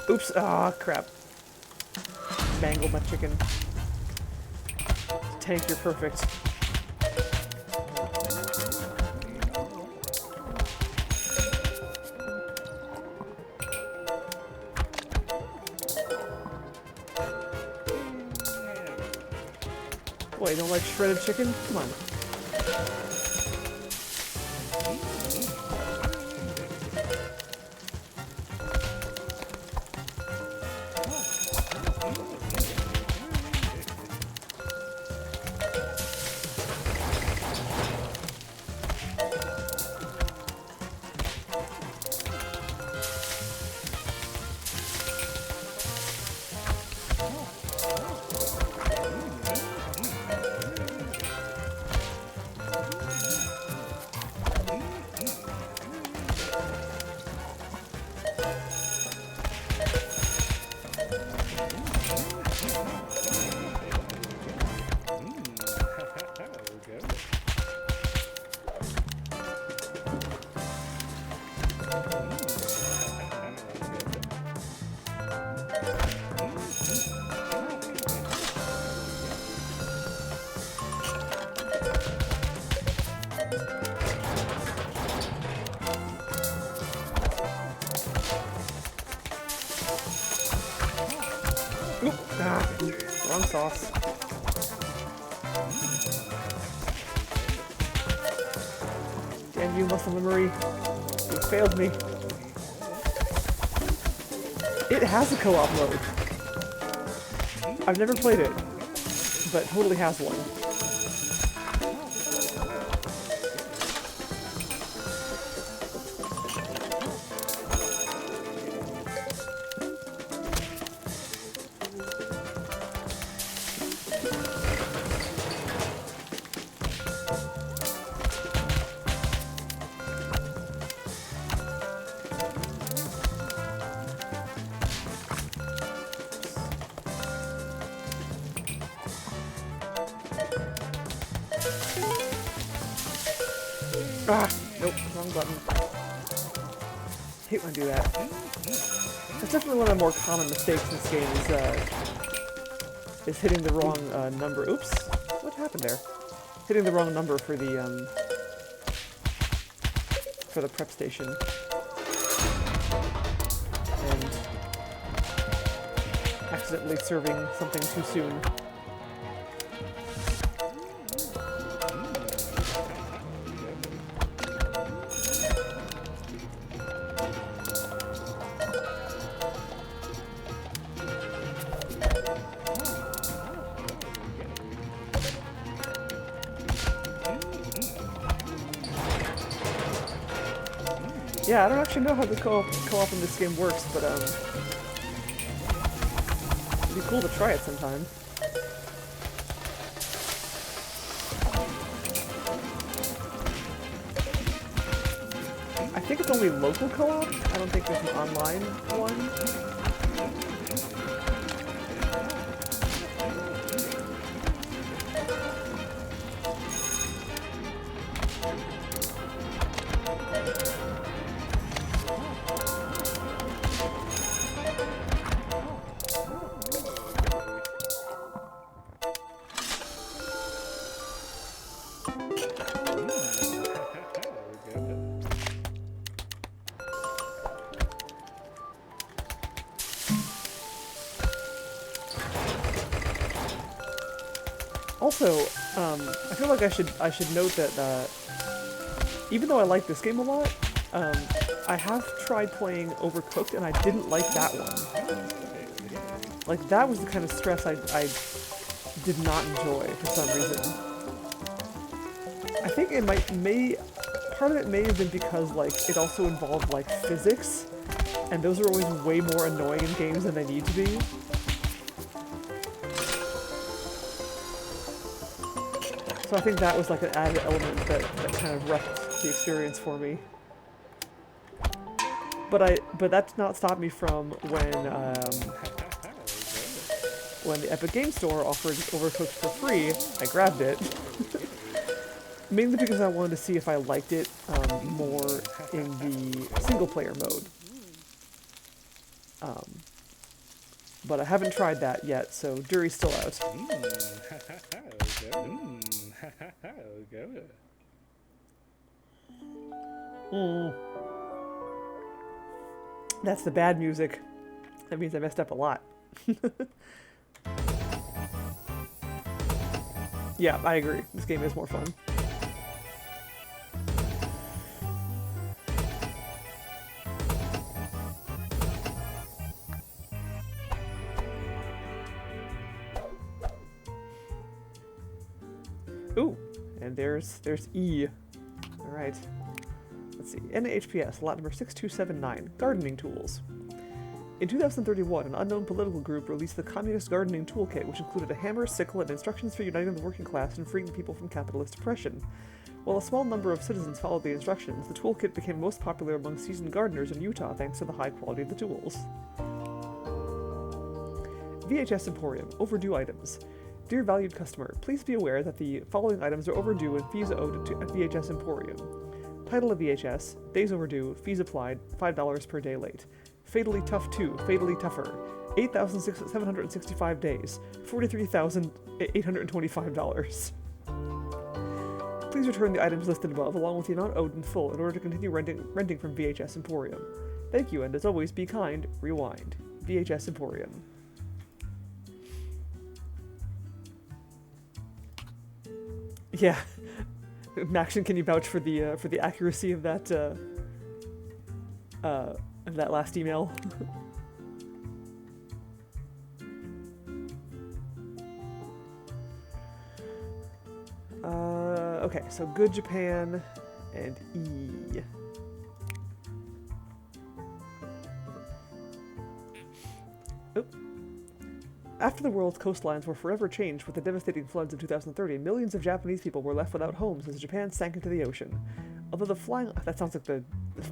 Speaker 1: Oops! Ah, crap! Mangled my chicken. Tank your perfect. Wait, you don't like shredded chicken? Come on. Oop! Ah, wrong sauce. Damn you, muscle memory. You failed me. It has a co-op mode. I've never played it, but totally has one. Ah, nope, wrong button. Hate when I do that. That's definitely one of the more common mistakes in this game is hitting the wrong number. Oops, what happened there? Hitting the wrong number for the prep station. And accidentally serving something too soon. Yeah, I don't actually know how the co-op in this game works, but it'd be cool to try it sometime. I think it's only local co-op. I don't think there's an online one. Also, I feel like I should note that even though I like this game a lot, I have tried playing Overcooked and I didn't like that one. Like that was the kind of stress I did not enjoy for some reason. I think it part of it may have been because like it also involved like physics, and those are always way more annoying in games than they need to be. So I think that was like an added element that kind of wrecked the experience for me. But that did not stop me from when the Epic Game Store offered Overcooked for free, I grabbed it. Mainly because I wanted to see if I liked it more in the single-player mode. But I haven't tried that yet, so jury's still out. That's the bad music. That means I messed up a lot. Yeah, I agree. This game is more fun. Ooh, and there's E. All right. Let's see. NHPS, lot number 6279, gardening tools. In 2031, an unknown political group released the Communist Gardening Toolkit, which included a hammer, sickle, and instructions for uniting the working class and freeing the people from capitalist oppression. While a small number of citizens followed the instructions, the toolkit became most popular among seasoned gardeners in Utah thanks to the high quality of the tools. VHS Emporium, overdue items. Dear valued customer, please be aware that the following items are overdue and fees owed at VHS Emporium. Title of VHS, days overdue, fees applied, $5 per day late. Fatally Tough 2, Fatally Tougher, 8,765 days, $43,825. Please return the items listed above along with the amount owed in full in order to continue renting from VHS Emporium. Thank you, and as always, be kind, rewind. VHS Emporium. Yeah. Maxion, can you vouch for the accuracy of that last email? Okay, so Good Japan and E. Oop. After the world's coastlines were forever changed with the devastating floods of 2030, millions of Japanese people were left without homes as Japan sank into the ocean. Although the flying... That sounds like the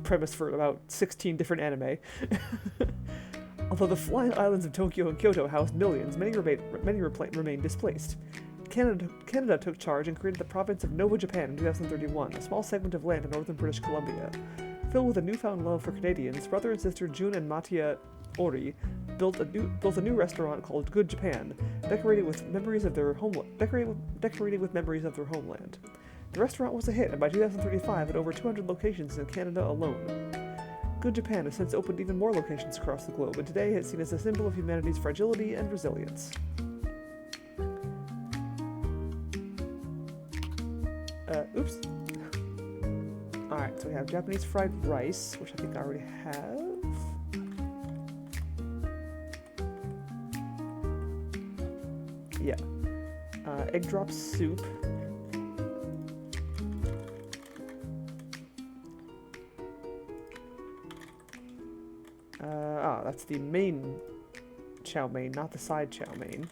Speaker 1: premise for about 16 different anime. Although the flying islands of Tokyo and Kyoto housed millions, many remained displaced. Canada took charge and created the province of Nova Japan in 2031, a small segment of land in northern British Columbia. Filled with a newfound love for Canadians, brother and sister Jun and Mattia Ori built a new restaurant called Good Japan, decorated with memories of their homeland. The restaurant was a hit, and by 2035 had over 200 locations in Canada alone. Good Japan has since opened even more locations across the globe, and today it's seen as a symbol of humanity's fragility and resilience. Oops. Alright, so we have Japanese fried rice, which I think I already have. Yeah. Egg drop soup. That's the main chow mein, not the side chow mein.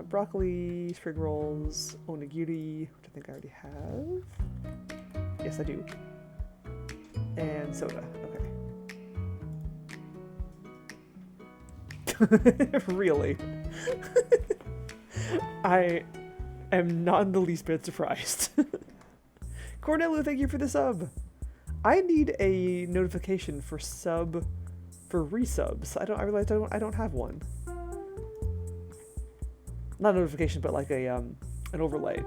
Speaker 1: Broccoli, spring rolls, onigiri, which I think I already have. Yes, I do. And soda. Okay. Really? I am not in the least bit surprised. Cornelu, thank you for the sub. I need a notification for resubs. I realized I don't have one. Not a notification, but like an overlay.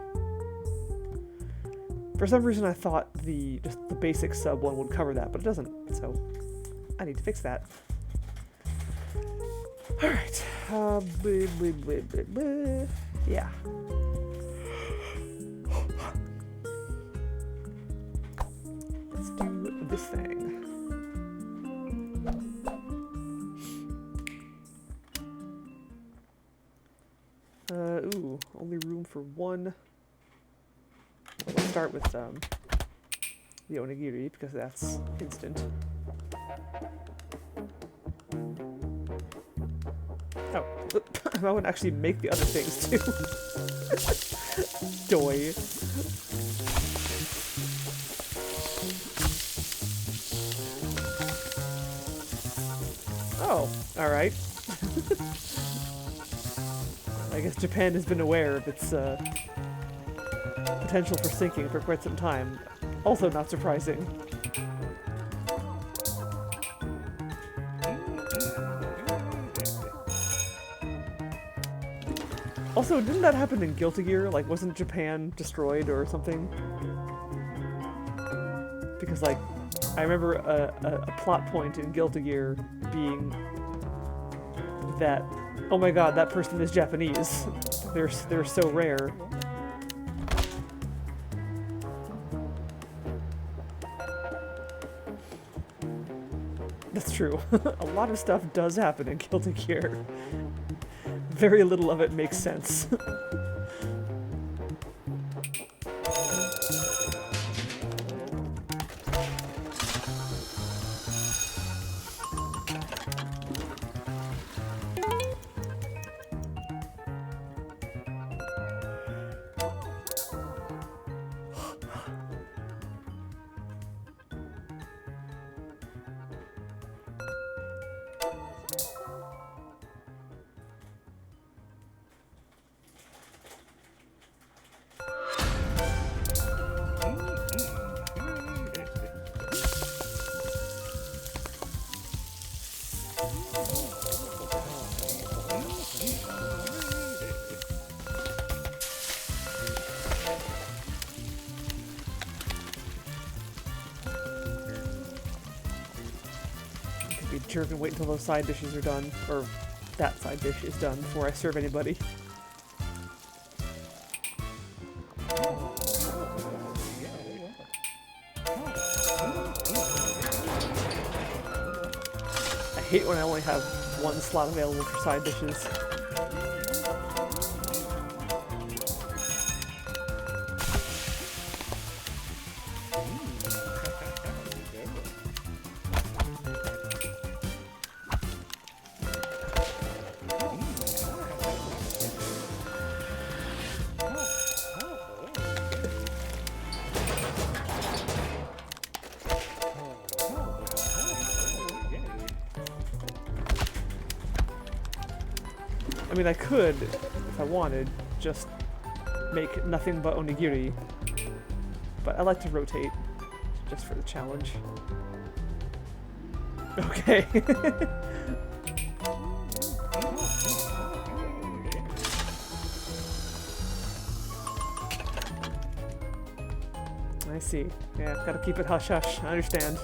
Speaker 1: For some reason, I thought just the basic sub one would cover that, but it doesn't. So I need to fix that. All right. Yeah. Let's do this thing. Ooh, only room for one. Well, let's start with the onigiri because that's instant. Oh, I want to actually make the other things too. Doi. Oh, alright. I guess Japan has been aware of its potential for sinking for quite some time. Also not surprising. Also, didn't that happen in Guilty Gear? Like, wasn't Japan destroyed or something? Because, like, I remember a plot point in Guilty Gear being that, oh my god, that person is Japanese. They're so rare. That's true. A lot of stuff does happen in Guilty Gear. Very little of it makes sense. Be a jerk and wait until those side dishes are done, or that side dish is done before I serve anybody. I hate when I only have one slot available for side dishes. I mean, I could, if I wanted, just make nothing but onigiri, but I like to rotate, just for the challenge. Okay. I see. Yeah, gotta keep it hush-hush, I understand.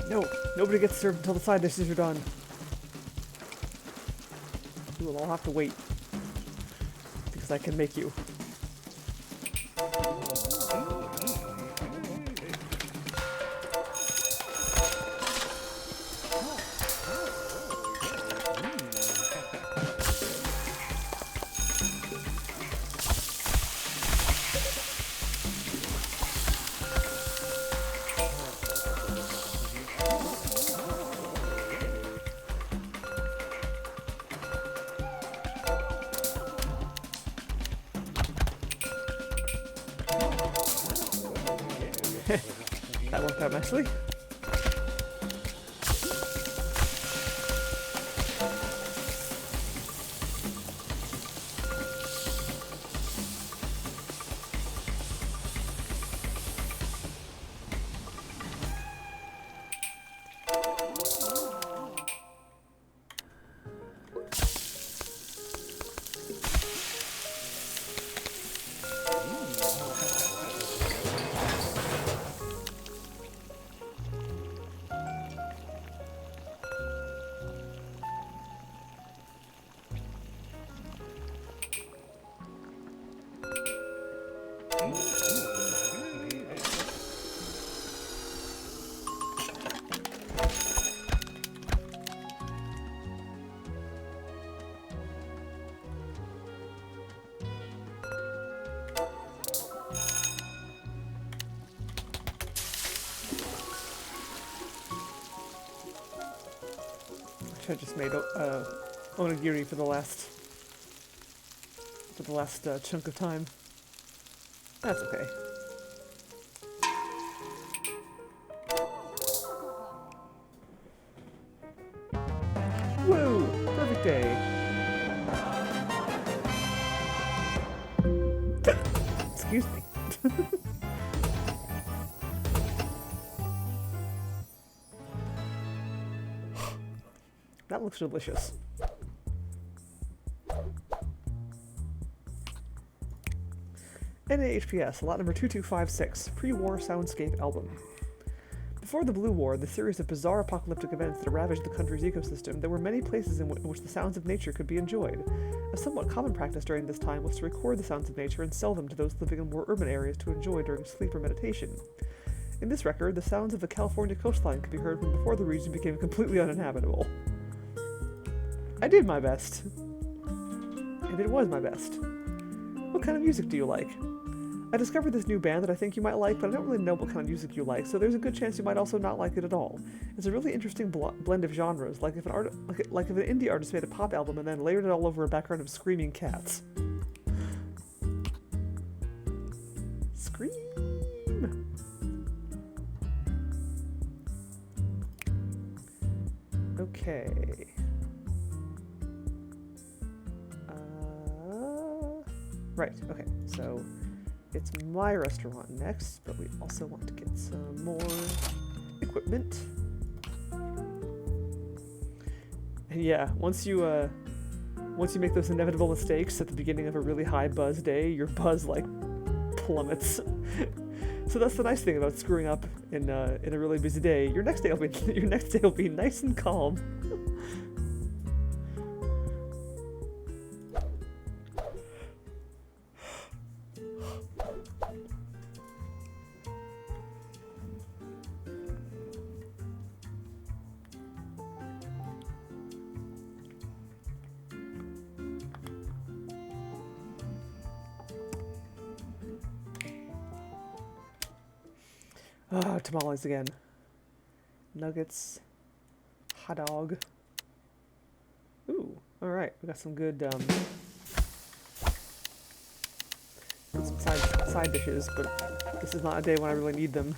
Speaker 1: No, nobody gets served until the side dishes are done. You will all have to wait. Because I can make you. That worked out nicely. I just made onigiri for the last chunk of time. That's okay. Woo! Perfect day. Excuse me. That looks delicious. NAHPS, lot number 2256, pre-war soundscape album. Before the Blue War, the series of bizarre apocalyptic events that ravaged the country's ecosystem, there were many places in which the sounds of nature could be enjoyed. A somewhat common practice during this time was to record the sounds of nature and sell them to those living in more urban areas to enjoy during sleep or meditation. In this record, the sounds of the California coastline could be heard from before the region became completely uninhabitable. I did my best. And it was my best. What kind of music do you like? I discovered this new band that I think you might like, but I don't really know what kind of music you like, so there's a good chance you might also not like it at all. It's a really interesting blend of genres, like if an indie artist made a pop album and then layered it all over a background of screaming cats. Scream! Okay. Right, okay, so it's my restaurant next, but we also want to get some more equipment. And yeah, once you make those inevitable mistakes at the beginning of a really high buzz day, your buzz like plummets. So that's the nice thing about screwing up in a really busy day. Your next day will be nice and calm. Tamales again. Nuggets. Hot dog. Ooh, alright. We got some good, some side dishes, but this is not a day when I really need them.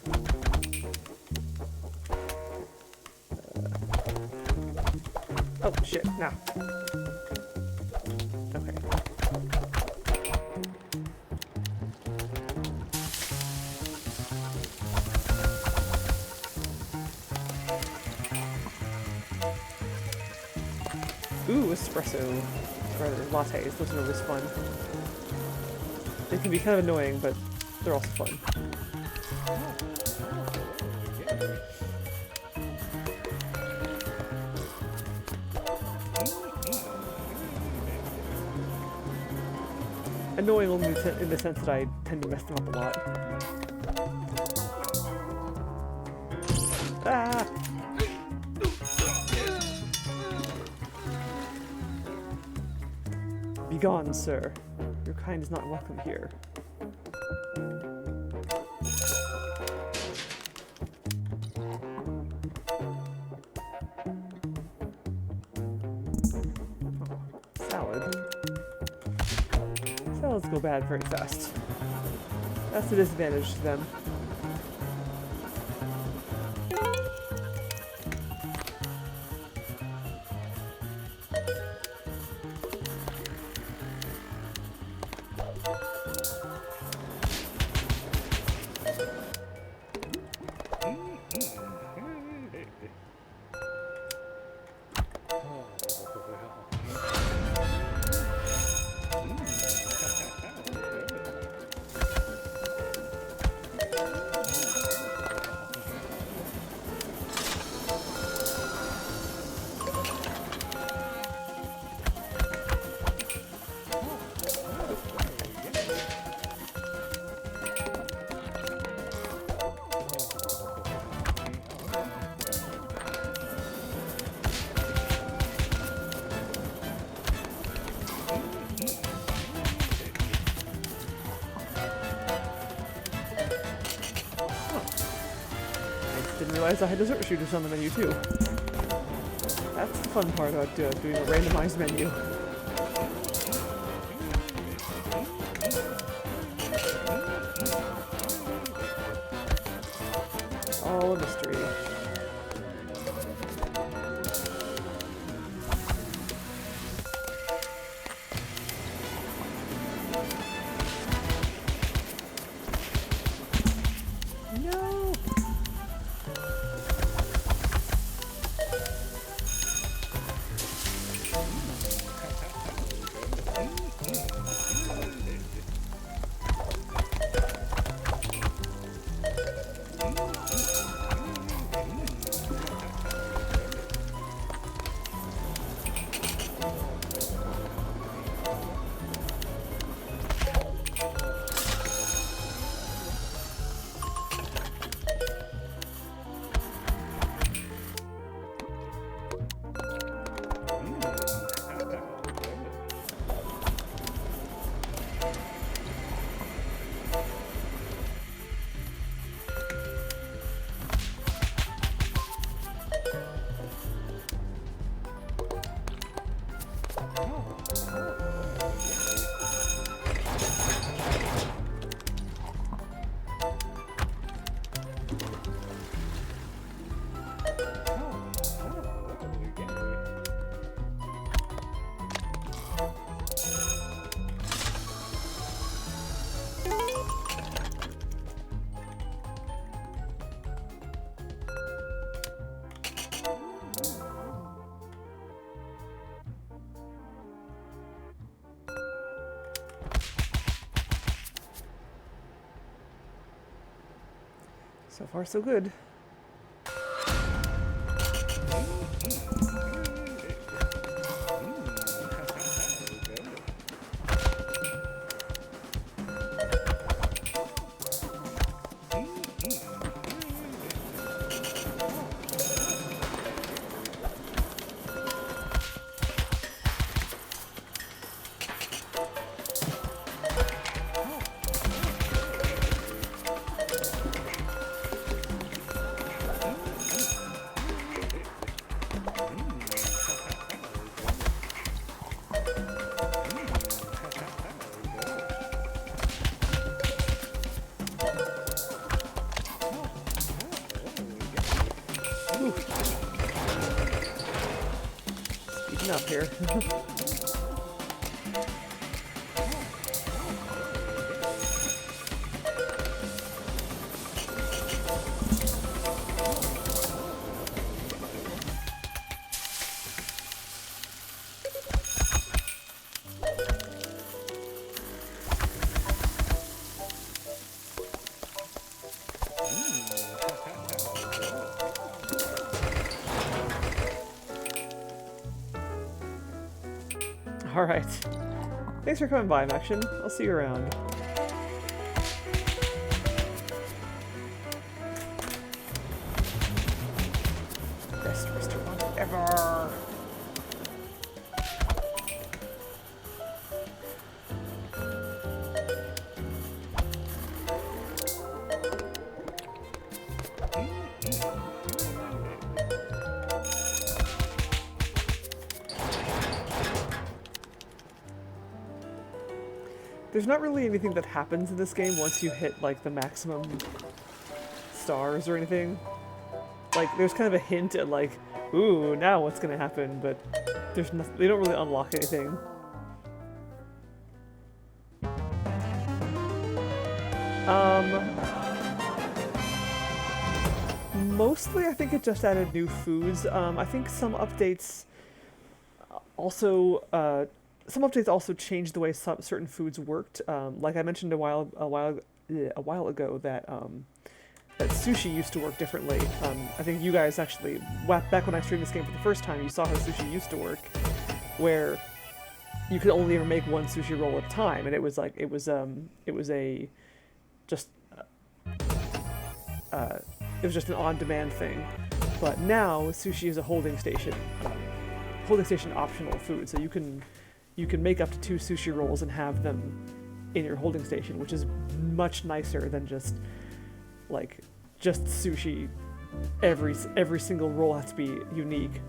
Speaker 1: Oh, shit. Now. Okay. Ooh, espresso. Rather, lattes. Those are always fun. They can be kind of annoying, but they're also fun. Annoying only in the sense that I tend to mess them up a lot. Ah! Begone, sir. Your kind is not welcome here. Oh, salad. Salads go bad very fast. That's a disadvantage to them. Didn't realize I had dessert shooters on the menu too. That's That's the fun part about doing a randomized menu. All a mystery. No! So far, so good. Speeding up here. Alright. Thanks for coming by, Maction. I'll see you around. Best restaurant ever! There's not really anything that happens in this game once you hit, like, the maximum stars or anything. Like, there's kind of a hint at, like, ooh, now what's gonna happen, but there's nothing, they don't really unlock anything. Mostly I think it just added new foods. I think some updates also changed the way certain foods worked. Like I mentioned a while ago that that sushi used to work differently. I think you guys actually, back when I streamed this game for the first time, you saw how sushi used to work, where you could only ever make one sushi roll at a time, and it was just an on-demand thing. But now sushi is a holding station optional food, so you can make up to 2 sushi rolls and have them in your holding station, which is much nicer than just sushi. Every single roll has to be unique.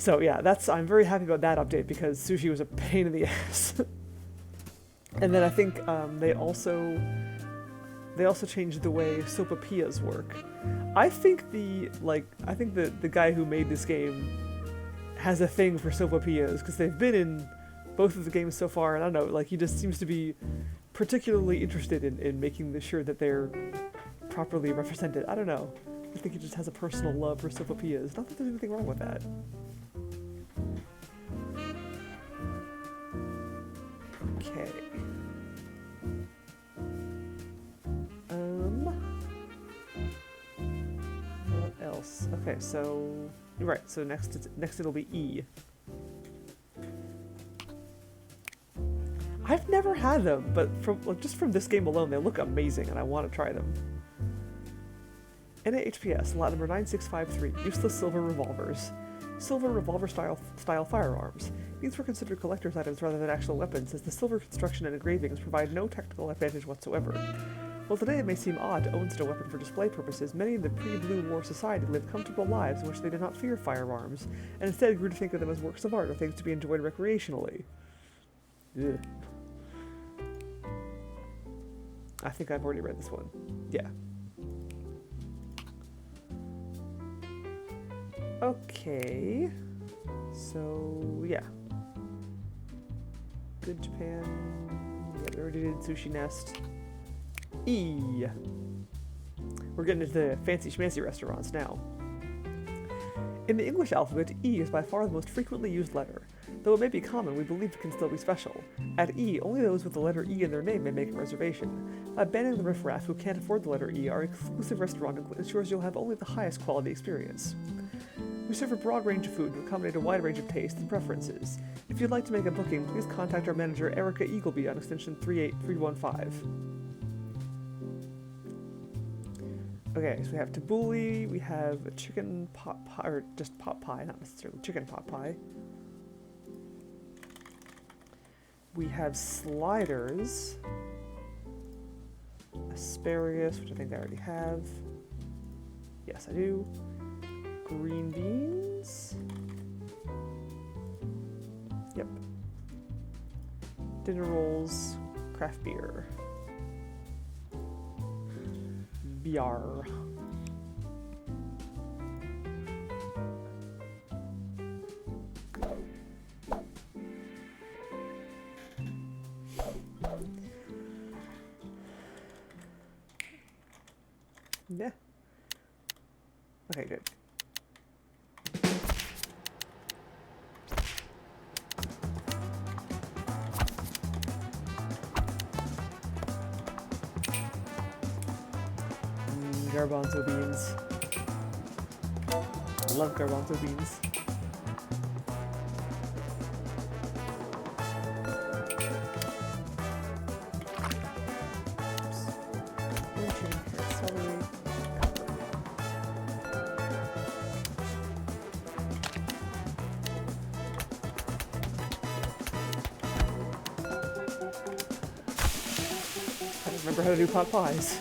Speaker 1: So yeah, I'm very happy about that update because sushi was a pain in the ass. And then I think they also changed the way sopapillas work. I think the guy who made this game has a thing for sopapillas because they've been in both of the games so far, and I don't know, like he just seems to be particularly interested in making sure that they're properly represented. I don't know. I think he just has a personal love for sopapillas. Not that there's anything wrong with that. Okay. What else? Okay, so right. So next it'll be E. I've never had them, but just from this game alone, they look amazing, and I want to try them. NAHPS, lot number 9653, useless silver revolvers. Silver revolver style firearms. These were considered collector's items rather than actual weapons, as the silver construction and engravings provide no technical advantage whatsoever. While today it may seem odd to own such a weapon for display purposes, many in the pre-Blue War society lived comfortable lives in which they did not fear firearms, and instead grew to think of them as works of art or things to be enjoyed recreationally. Ugh. I think I've already read this one. Yeah. Okay. So, yeah. Good Japan. Yeah, we already did Sushi Nest. E. We're getting into the fancy schmancy restaurants now. In the English alphabet, E is by far the most frequently used letter. Though it may be common, we believe it can still be special. At E, only those with the letter E in their name may make a reservation. By banning the riffraff who can't afford the letter E, our exclusive restaurant ensures you'll have only the highest quality experience. We serve a broad range of food to accommodate a wide range of tastes and preferences. If you'd like to make a booking, please contact our manager Erica Eagleby on extension 38315. Okay, so we have tabbouleh, we have a chicken pot pie, or just pot pie, not necessarily chicken pot pie. We have sliders, asparagus, which I think I already have. Yes, I do. Green beans. Yep. Dinner rolls, craft beer. Biar. Yeah. Okay, good. Garbanzo beans. I love garbanzo beans. I don't remember how to do pot pies.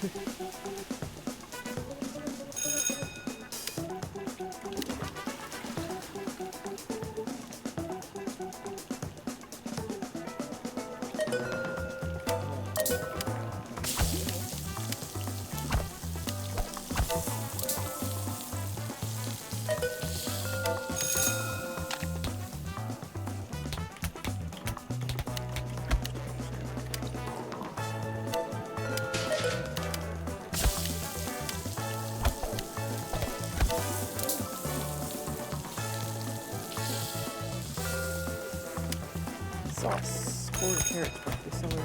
Speaker 1: Sauce, corn, carrots, broccoli, celery,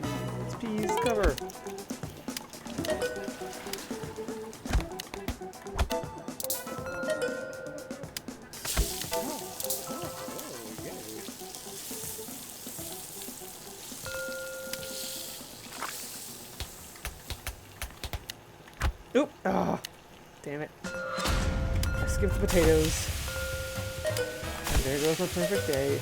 Speaker 1: beans, peas, cover. Oop! Ah, damn it! I skipped the potatoes, and there goes my perfect day.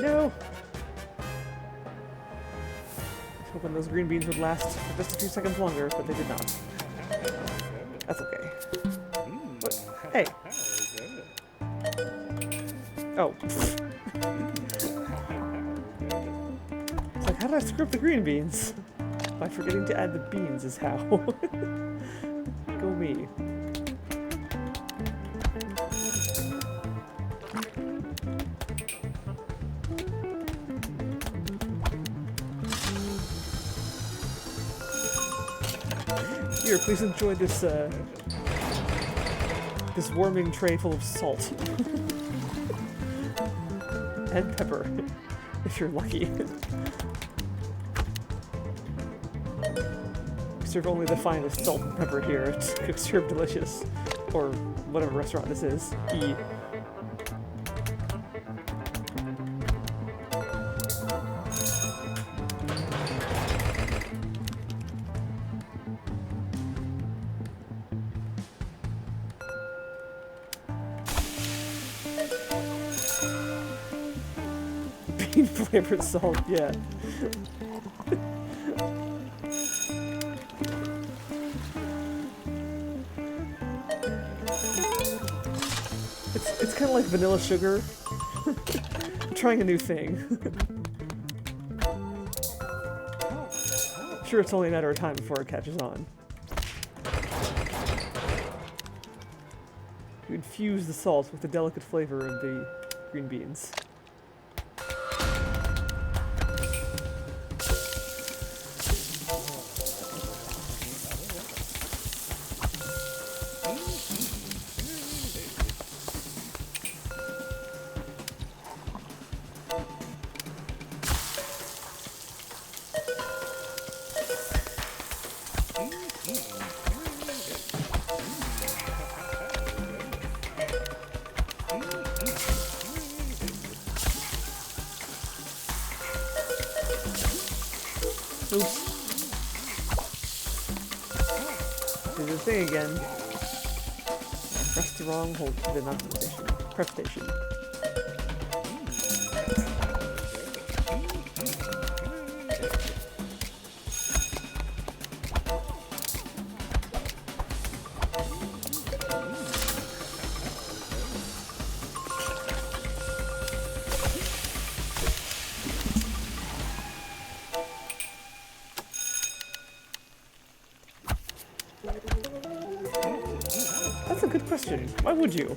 Speaker 1: No! I was hoping those green beans would last for just a few seconds longer, but they did not. That's okay. What? Hey! Oh. It's like, how did I screw up the green beans? By forgetting to add the beans is how. Go me. Here, please enjoy this, this warming tray full of salt. And pepper, if you're lucky. We serve only the finest salt and pepper here at Cookserve Delicious, or whatever restaurant this is. E. Bean flavored salt, yeah. It's kind of like vanilla sugar. Trying a new thing. Sure, it's only a matter of time before it catches on. You infuse the salt with the delicate flavor of the green beans. Oops. Do the thing again. Press the wrong hold. The not station. Prep station. That's a good question. Why would you?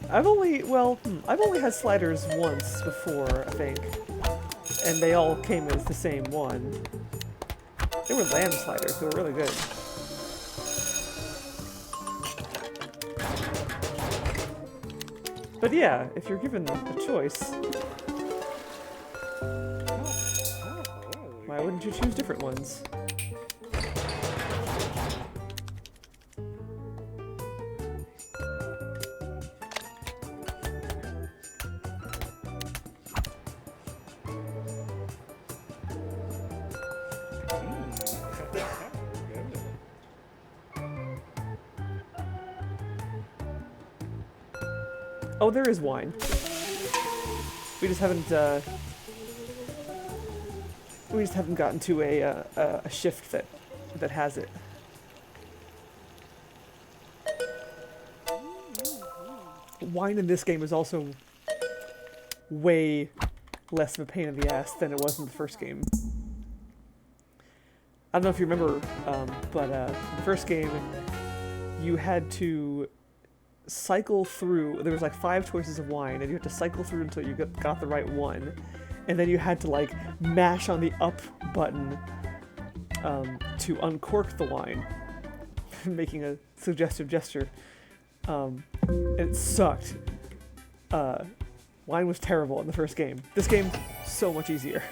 Speaker 1: I've only had sliders once before, I think. And they all came as the same one. They were lamb sliders, they were really good. But yeah, if you're given a choice, why wouldn't you choose different ones? Oh, there is wine. We just haven't gotten to a shift that has it. Wine in this game is also way less of a pain in the ass than it was in the first game. I don't know if you remember, but in the first game, you had to cycle through. There was like 5 choices of wine, and you had to cycle through until you got the right one, and then you had to like mash on the up button to uncork the wine, making a suggestive gesture. And it sucked. Wine was terrible in the first game. This game, so much easier.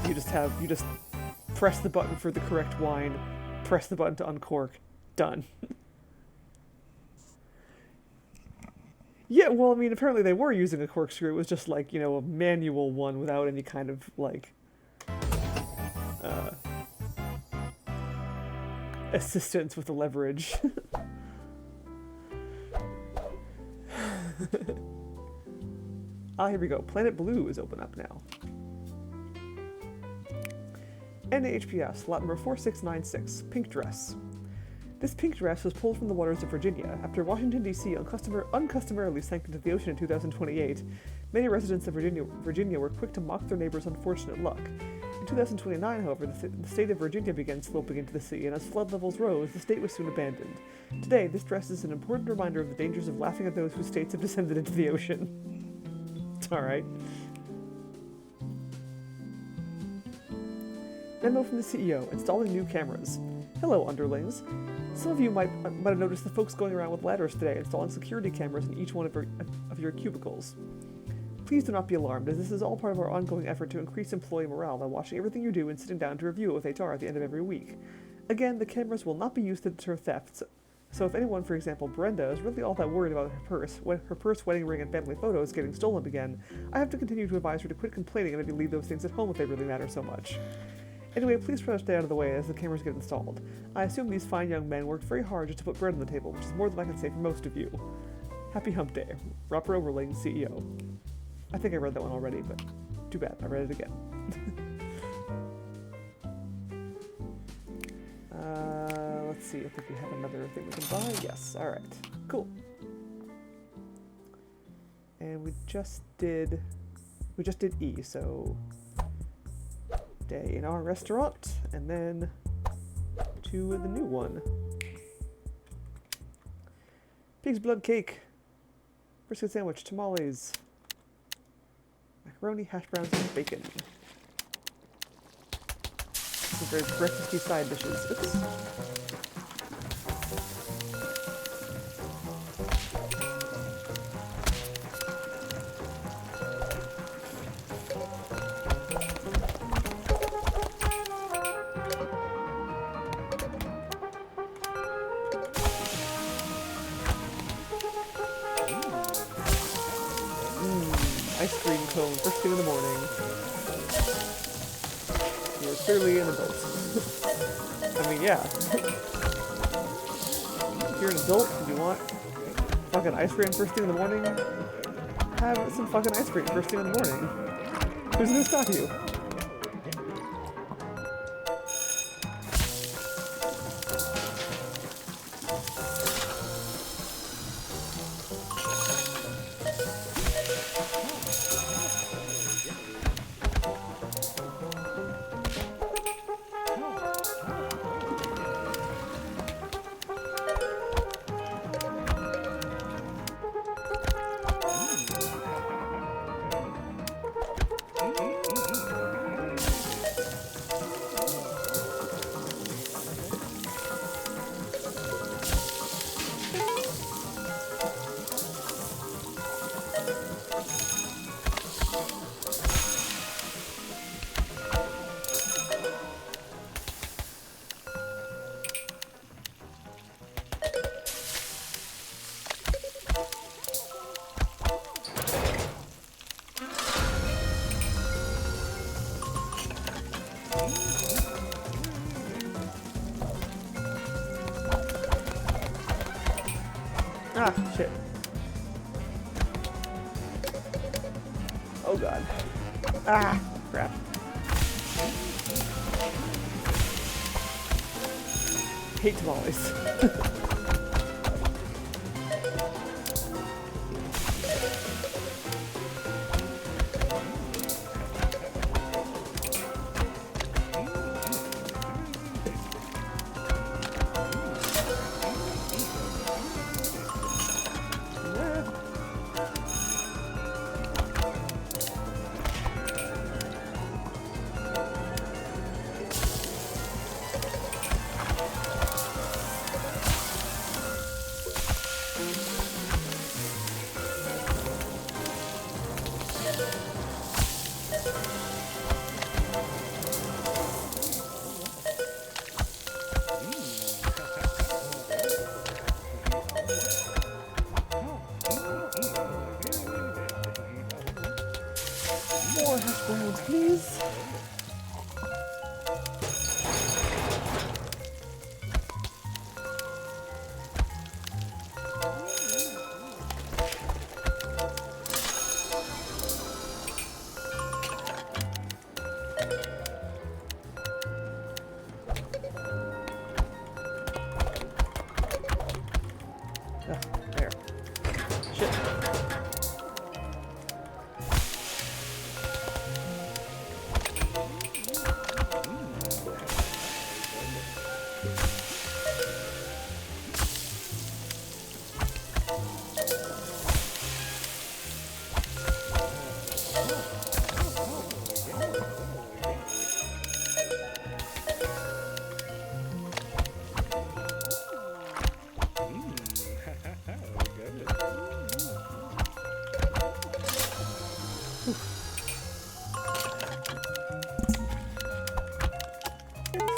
Speaker 1: You just press the button for the correct wine, press the button to uncork, done. Yeah, well, I mean, apparently they were using a corkscrew. It was just like, you know, a manual one without any kind of, like, assistance with the leverage. Ah, here we go. Planet Blue is open up now. NAHPS, lot number 4696, pink dress. This pink dress was pulled from the waters of Virginia after Washington, D.C. uncustomarily sank into the ocean in 2028. Many residents of Virginia were quick to mock their neighbors' unfortunate luck. In 2029, however, the state of Virginia began sloping into the sea, and as flood levels rose, the state was soon abandoned. Today, this dress is an important reminder of the dangers of laughing at those whose states have descended into the ocean. It's alright. Memo from the CEO, installing new cameras. Hello, underlings. Some of you might have noticed the folks going around with ladders today installing security cameras in each one of your cubicles. Please do not be alarmed, as this is all part of our ongoing effort to increase employee morale by watching everything you do and sitting down to review it with HR at the end of every week. Again, the cameras will not be used to deter thefts, so if anyone, for example Brenda, is really all that worried about her purse, wedding ring, and family photos getting stolen again, I have to continue to advise her to quit complaining and maybe leave those things at home if they really matter so much. Anyway, please try to stay out of the way as the cameras get installed. I assume these fine young men worked very hard just to put bread on the table, which is more than I can say for most of you. Happy Hump Day. Robert Overling, CEO. I think I read that one already, but too bad. I read it again. Let's see. I think we have another thing we can buy. Yes. All right. Cool. And we just did E, so day in our restaurant, and then to the new one. Pig's blood cake, brisket sandwich, tamales, macaroni, hash browns, and bacon. Some very breakfasty side dishes. Oops. Ice cream cone first thing in the morning. You're clearly an adult. I mean, yeah. If you're an adult and you want fucking ice cream first thing in the morning, have some fucking ice cream first thing in the morning. Who's gonna stop you? Ah, shit. Oh god. Ah, crap. Hate tamales.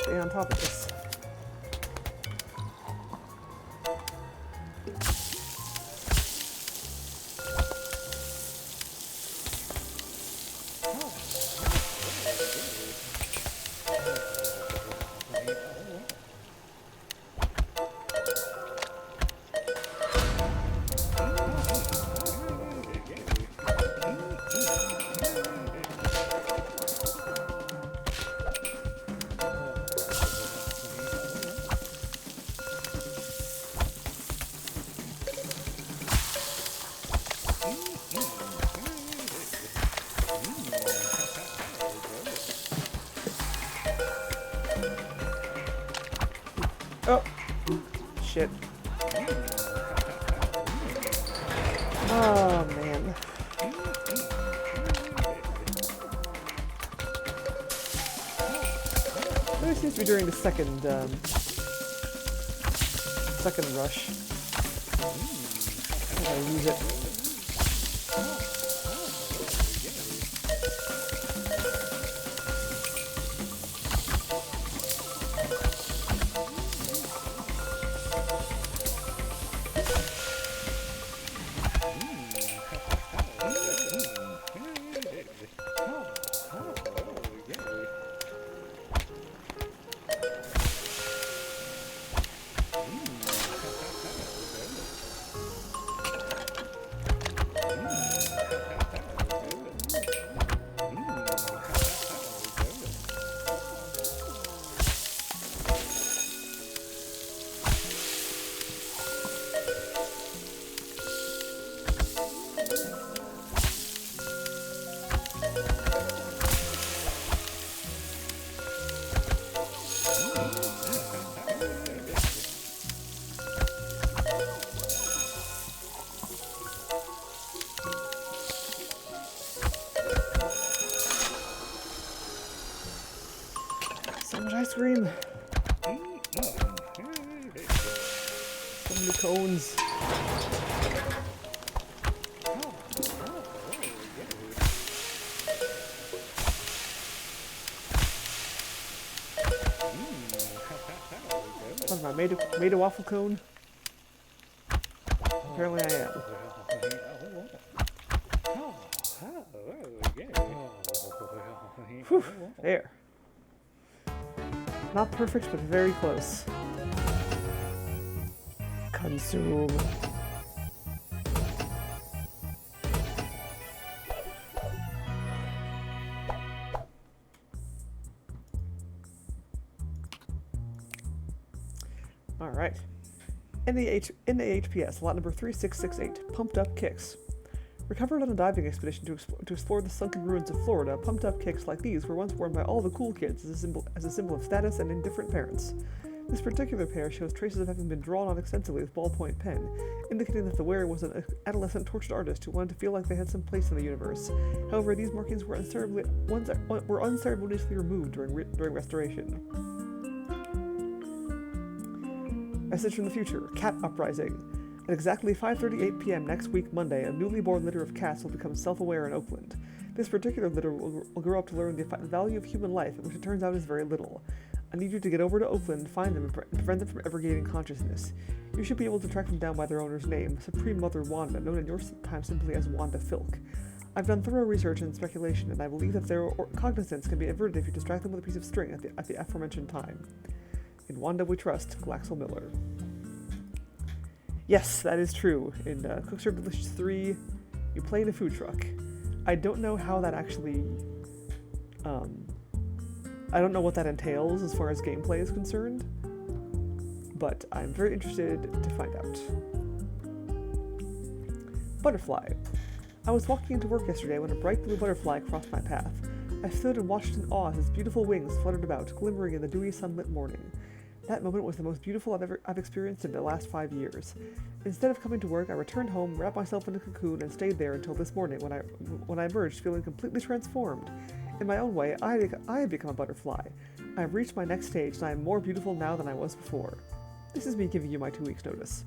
Speaker 1: Stay on top of this. Oh, shit. Oh, man. Really seems to be during the second rush. I gotta use it. So much ice cream. So many cones. What am I, made a waffle cone? Apparently I am. Whew, there. Not perfect, but very close. Consume. All right. In the HPS, lot number 3668, Pumped Up Kicks. Recovered on a diving expedition to explore the sunken ruins of Florida, pumped up kicks like these were once worn by all the cool kids as a symbol of status and indifferent parents. This particular pair shows traces of having been drawn on extensively with ballpoint pen, indicating that the wearer was an adolescent tortured artist who wanted to feel like they had some place in the universe. However, these markings were unceremoniously removed during restoration. Message from the future: Cat Uprising. At exactly 5:38 p.m. next week, Monday, a newly born litter of cats will become self-aware in Oakland. This particular litter will grow up to learn the value of human life, which it turns out is very little. I need you to get over to Oakland, find them, and prevent them from ever gaining consciousness. You should be able to track them down by their owner's name, Supreme Mother Wanda, known in your time simply as Wanda Filk. I've done thorough research and speculation, and I believe that their cognizance can be averted if you distract them with a piece of string at the aforementioned time. In Wanda we trust, Glaxel Miller. Yes, that is true. In Cook Serve Delicious 3, you play in a food truck. I don't know how that actually... I don't know what that entails as far as gameplay is concerned, but I'm very interested to find out. Butterfly. I was walking into work yesterday when a bright blue butterfly crossed my path. I stood and watched in awe as its beautiful wings fluttered about, glimmering in the dewy sunlit morning. That moment was the most beautiful I've experienced in the last 5 years. Instead of coming to work, I returned home, wrapped myself in a cocoon, and stayed there until this morning when I emerged feeling completely transformed. In my own way, I have become a butterfly. I have reached my next stage, and I am more beautiful now than I was before. This is me giving you my 2 weeks notice.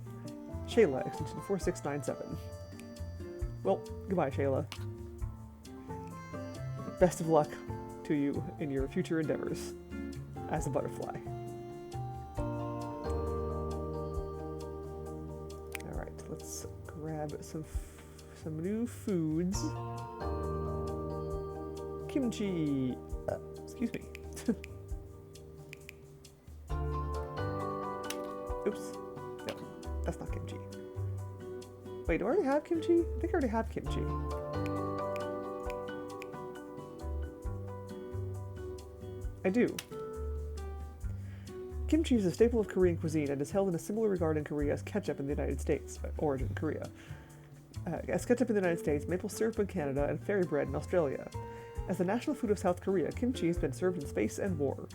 Speaker 1: Shayla, extension 4697. Well, goodbye, Shayla. Best of luck to you in your future endeavors as a butterfly. Alright, let's grab some new foods. Kimchi! Excuse me. Oops. No, that's not kimchi. Wait, do I already have kimchi? I think I already have kimchi. I do. Kimchi is a staple of Korean cuisine and is held in a similar regard in Korea as ketchup in the United States, origin Korea. As ketchup in the United States, maple syrup in Canada, and fairy bread in Australia. As the national food of South Korea, kimchi has been served in space and war.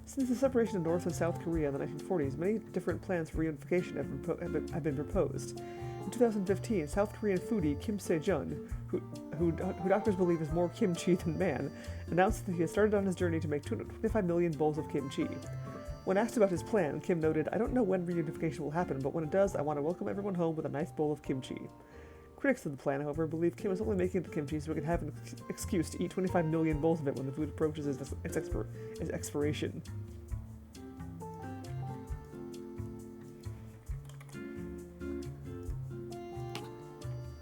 Speaker 1: Since the separation of North and South Korea in the 1940s, many different plans for reunification have been proposed. In 2015, South Korean foodie Kim Se-jun, who doctors believe is more kimchi than man, announced that he has started on his journey to make 225 million bowls of kimchi. When asked about his plan, Kim noted, "I don't know when reunification will happen, but when it does, I want to welcome everyone home with a nice bowl of kimchi." Critics of the plan, however, believe Kim is only making the kimchi so he can have an excuse to eat 25 million bowls of it when the food approaches its expiration.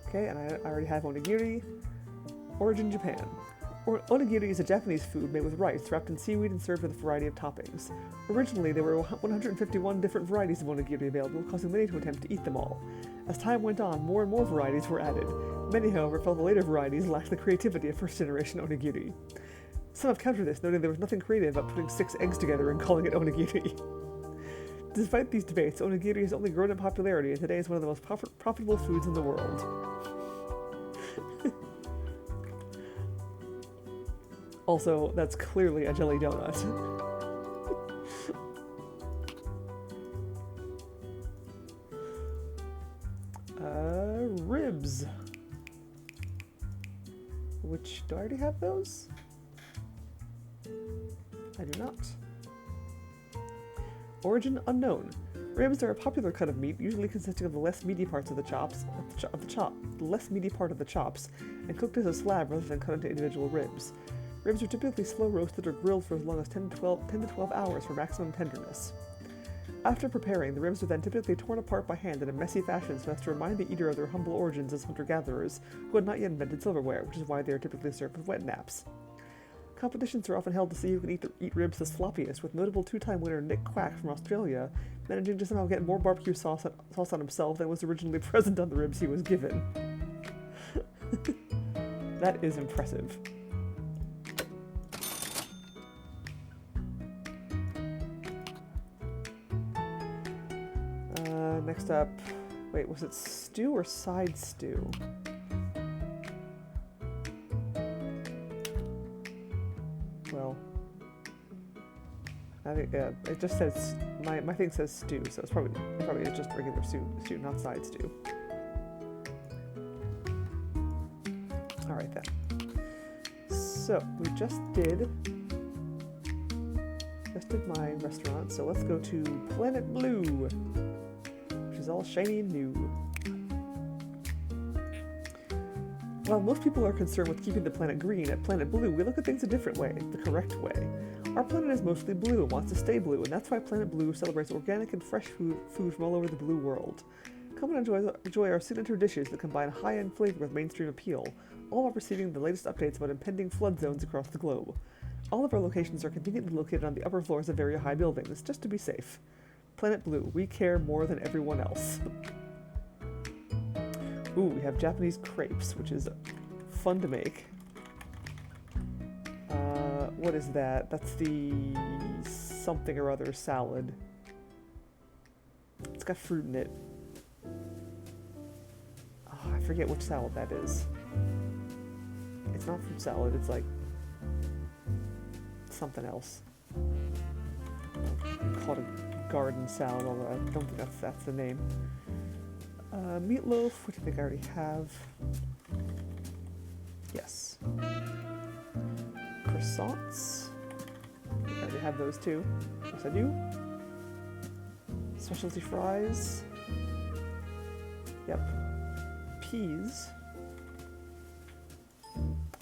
Speaker 1: Okay, and I already have onigiri. Origin Japan. Onigiri is a Japanese food made with rice wrapped in seaweed and served with a variety of toppings. Originally, there were 151 different varieties of onigiri available, causing many to attempt to eat them all. As time went on, more and more varieties were added. Many, however, felt the later varieties lacked the creativity of first-generation onigiri. Some have countered this, noting there was nothing creative about putting 6 eggs together and calling it onigiri. Despite these debates, onigiri has only grown in popularity and today is one of the most profitable foods in the world. Also, that's clearly a jelly donut. Ribs. Which, do I already have those? I do not. Origin unknown. Ribs are a popular cut of meat, usually consisting of the less meaty parts of the chops, the less meaty part of the chops, and cooked as a slab rather than cut into individual ribs. Ribs are typically slow roasted or grilled for as long as 10 to 12 hours for maximum tenderness. After preparing, the ribs are then typically torn apart by hand in a messy fashion so as to remind the eater of their humble origins as hunter-gatherers who had not yet invented silverware, which is why they are typically served with wet naps. Competitions are often held to see who can eat ribs the sloppiest, with notable 2-time winner Nick Quack from Australia managing to somehow get more barbecue sauce on himself than was originally present on the ribs he was given. That is impressive. Next up, wait, was it stew or side stew? Well, I think it just says my thing says stew, so it's probably just regular stew, not side stew. All right then. So we just did my restaurant, so let's go to Planet Blue. All shiny and new. While most people are concerned with keeping the planet green, at Planet Blue we look at things a different way, the correct way. Our planet is mostly blue and wants to stay blue, and that's why Planet Blue celebrates organic and fresh food from all over the blue world. Come and enjoy our signature dishes that combine high-end flavor with mainstream appeal, all while receiving the latest updates about impending flood zones across the globe. All of our locations are conveniently located on the upper floors of very high buildings, just to be safe. Planet Blue, we care more than everyone else. Ooh, we have Japanese crepes, which is fun to make. What is that? That's the something or other salad. It's got fruit in it. Oh, I forget which salad that is. It's not fruit salad, it's like something else. garden salad, although I don't think that's the name. Meatloaf, which I think I already have. Yes. Croissants. I already have those too. Yes, I do. Specialty fries. Yep. Peas.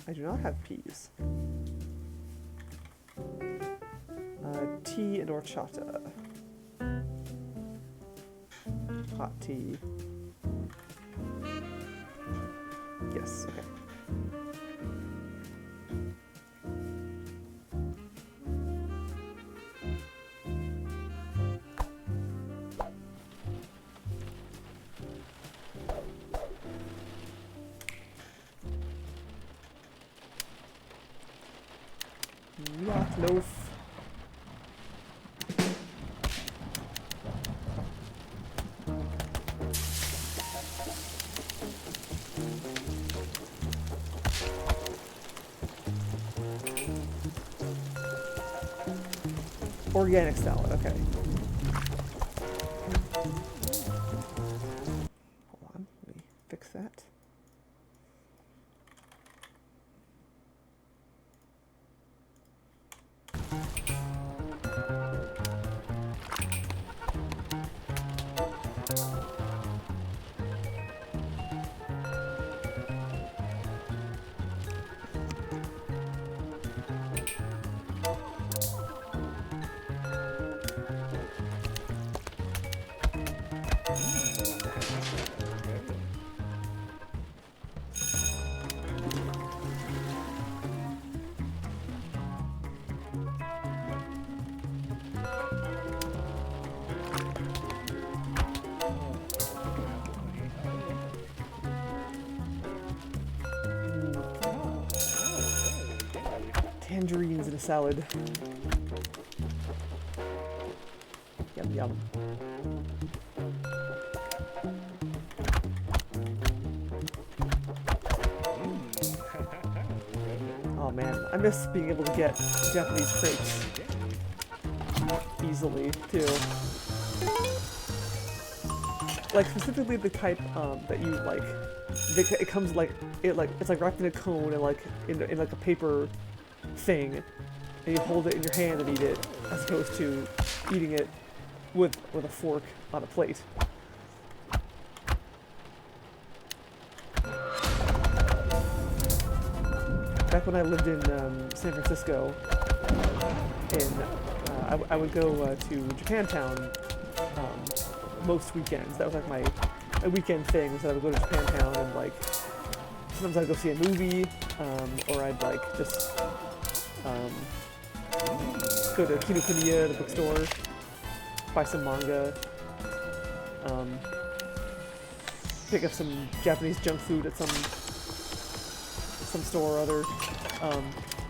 Speaker 1: I do not have peas. Tea and horchata. Hot tea. Yes, okay. Meatloaf. Organic salad, okay. Hold on, let me fix that. Tangerines in a salad. Yum yum. Oh man, I miss being able to get Japanese crepes easily too. Like specifically the type that you like. It comes like it's like wrapped in a cone and like in like a paper thing, and you hold it in your hand and eat it, as opposed to eating it with a fork on a plate. Back when I lived in San Francisco, I would go to Japantown most weekends. That was like my weekend thing. Was that I would go to Japantown and like sometimes I'd go see a movie, or I'd like just go to Kinokuniya, the bookstore, buy some manga, pick up some Japanese junk food at some store or other.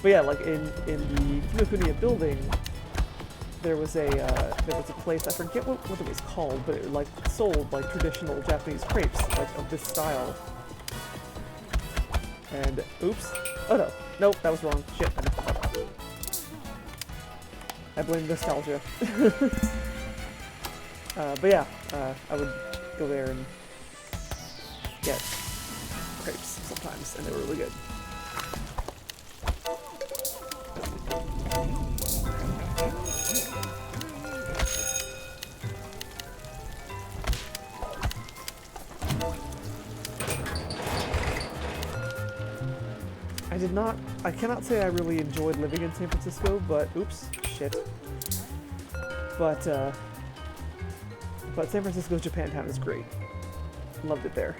Speaker 1: But yeah, like in the Kinokuniya building, there was a place, I forget what it was called, but it like sold like traditional Japanese crepes, like of this style. And oops, oh no, nope, that was wrong. Shit, I messed up. I blame nostalgia. But yeah, I would go there and get crepes sometimes, and they were really good. I cannot say I really enjoyed living in San Francisco, but oops, shit. But San Francisco's Japantown is great. Loved it there.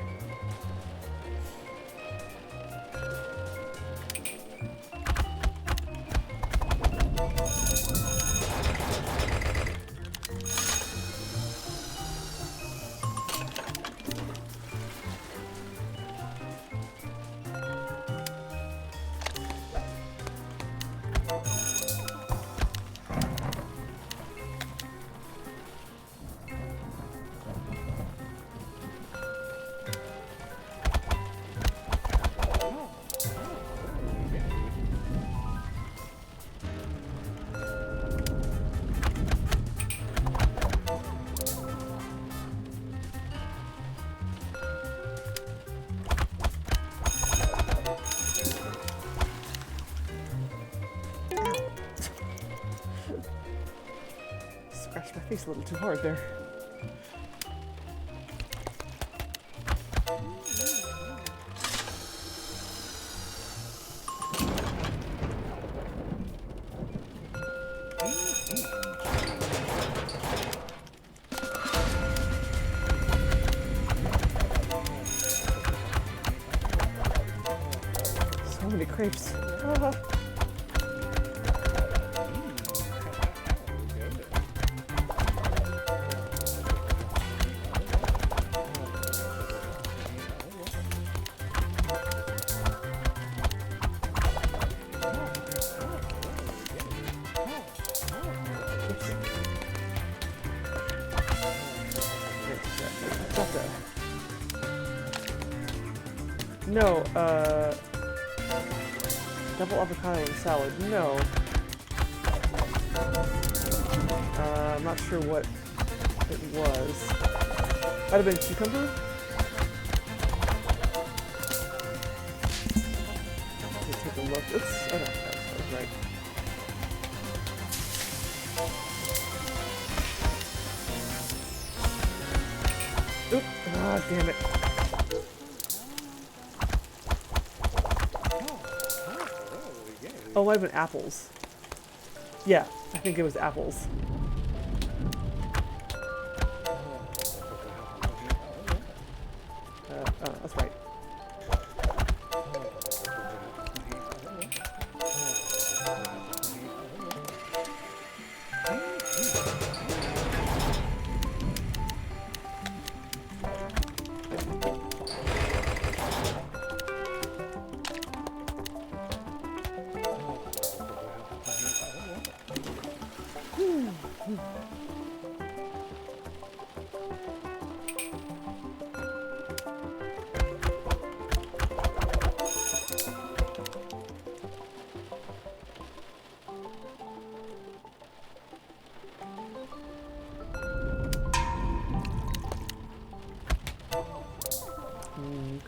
Speaker 1: Scratched my face a little too hard there. So many crepes. Ah. No, double avocado and salad. No. I'm not sure what it was. Might have been cucumber? Let me take a look. Oops. Oh no, that was right. Oop. Ah, damn it. Oh, it might have been apples. Yeah, I think it was apples. Oh, that's right.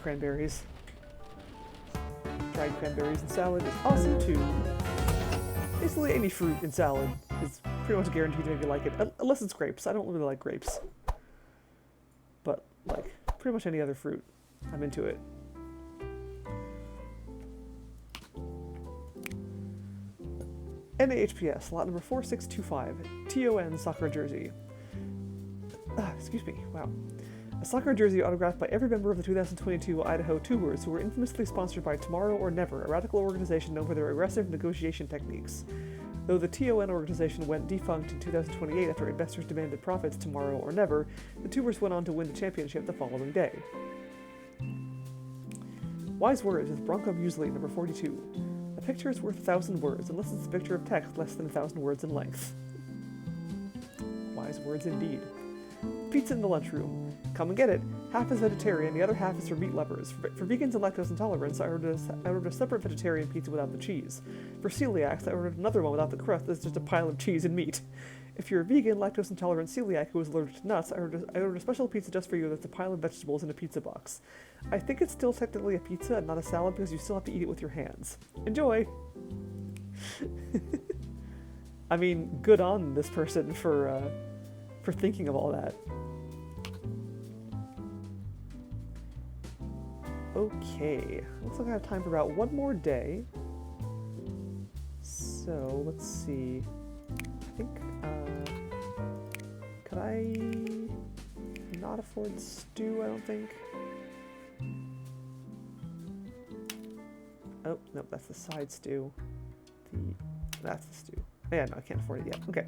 Speaker 1: Cranberries. Dried cranberries in salad is awesome too. Basically any fruit in salad is pretty much guaranteed to make you like it, unless it's grapes. I don't really like grapes. But, like, pretty much any other fruit, I'm into it. NAHPS, lot number 4625, TON soccer jersey. Excuse me, wow. A soccer jersey autographed by every member of the 2022 Idaho Tubers, who were infamously sponsored by Tomorrow or Never, a radical organization known for their aggressive negotiation techniques. Though the TON organization went defunct in 2028 after investors demanded profits tomorrow or never, the Tubers went on to win the championship the following day. Wise Words with Bronco Muesli, number 42. A picture is worth 1,000 words, unless it's a picture of text less than 1,000 words in length. Wise words indeed. Pizza in the lunchroom. Come and get it. Half is vegetarian, the other half is for meat lovers. For vegans and lactose intolerants, I ordered a separate vegetarian pizza without the cheese. For celiacs, I ordered another one without the crust that's just a pile of cheese and meat. If you're a vegan, lactose intolerant celiac who is allergic to nuts, I ordered a special pizza just for you that's a pile of vegetables in a pizza box. I think it's still technically a pizza and not a salad because you still have to eat it with your hands. Enjoy! I mean, good on this person for thinking of all that. Okay, looks like I have time for about one more day. So, let's see. I think, could I not afford stew, I don't think. Oh, nope, that's the side stew. That's the stew. Yeah, no, I can't afford it yet. Okay.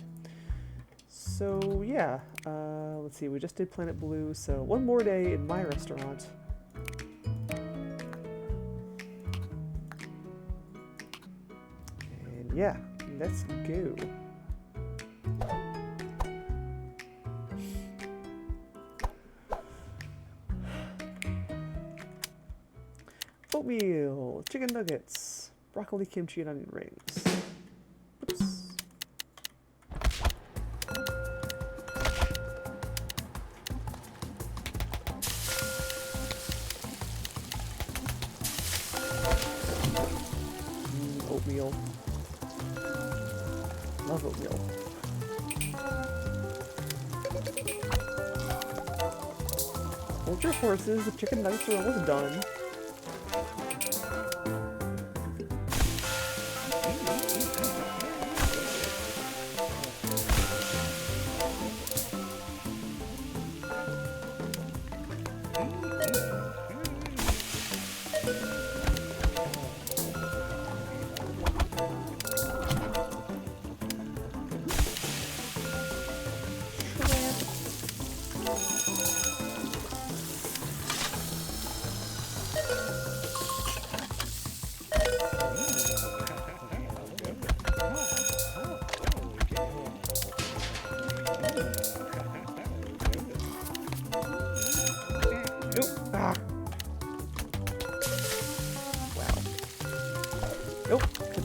Speaker 1: So, yeah, let's see, we just did Planet Blue, so one more day in my restaurant. And yeah, let's go. Oatmeal, chicken nuggets, broccoli, kimchi, and onion rings. Oops. Oatmeal. Love oatmeal. hold your horses. The chicken nuggets are almost done.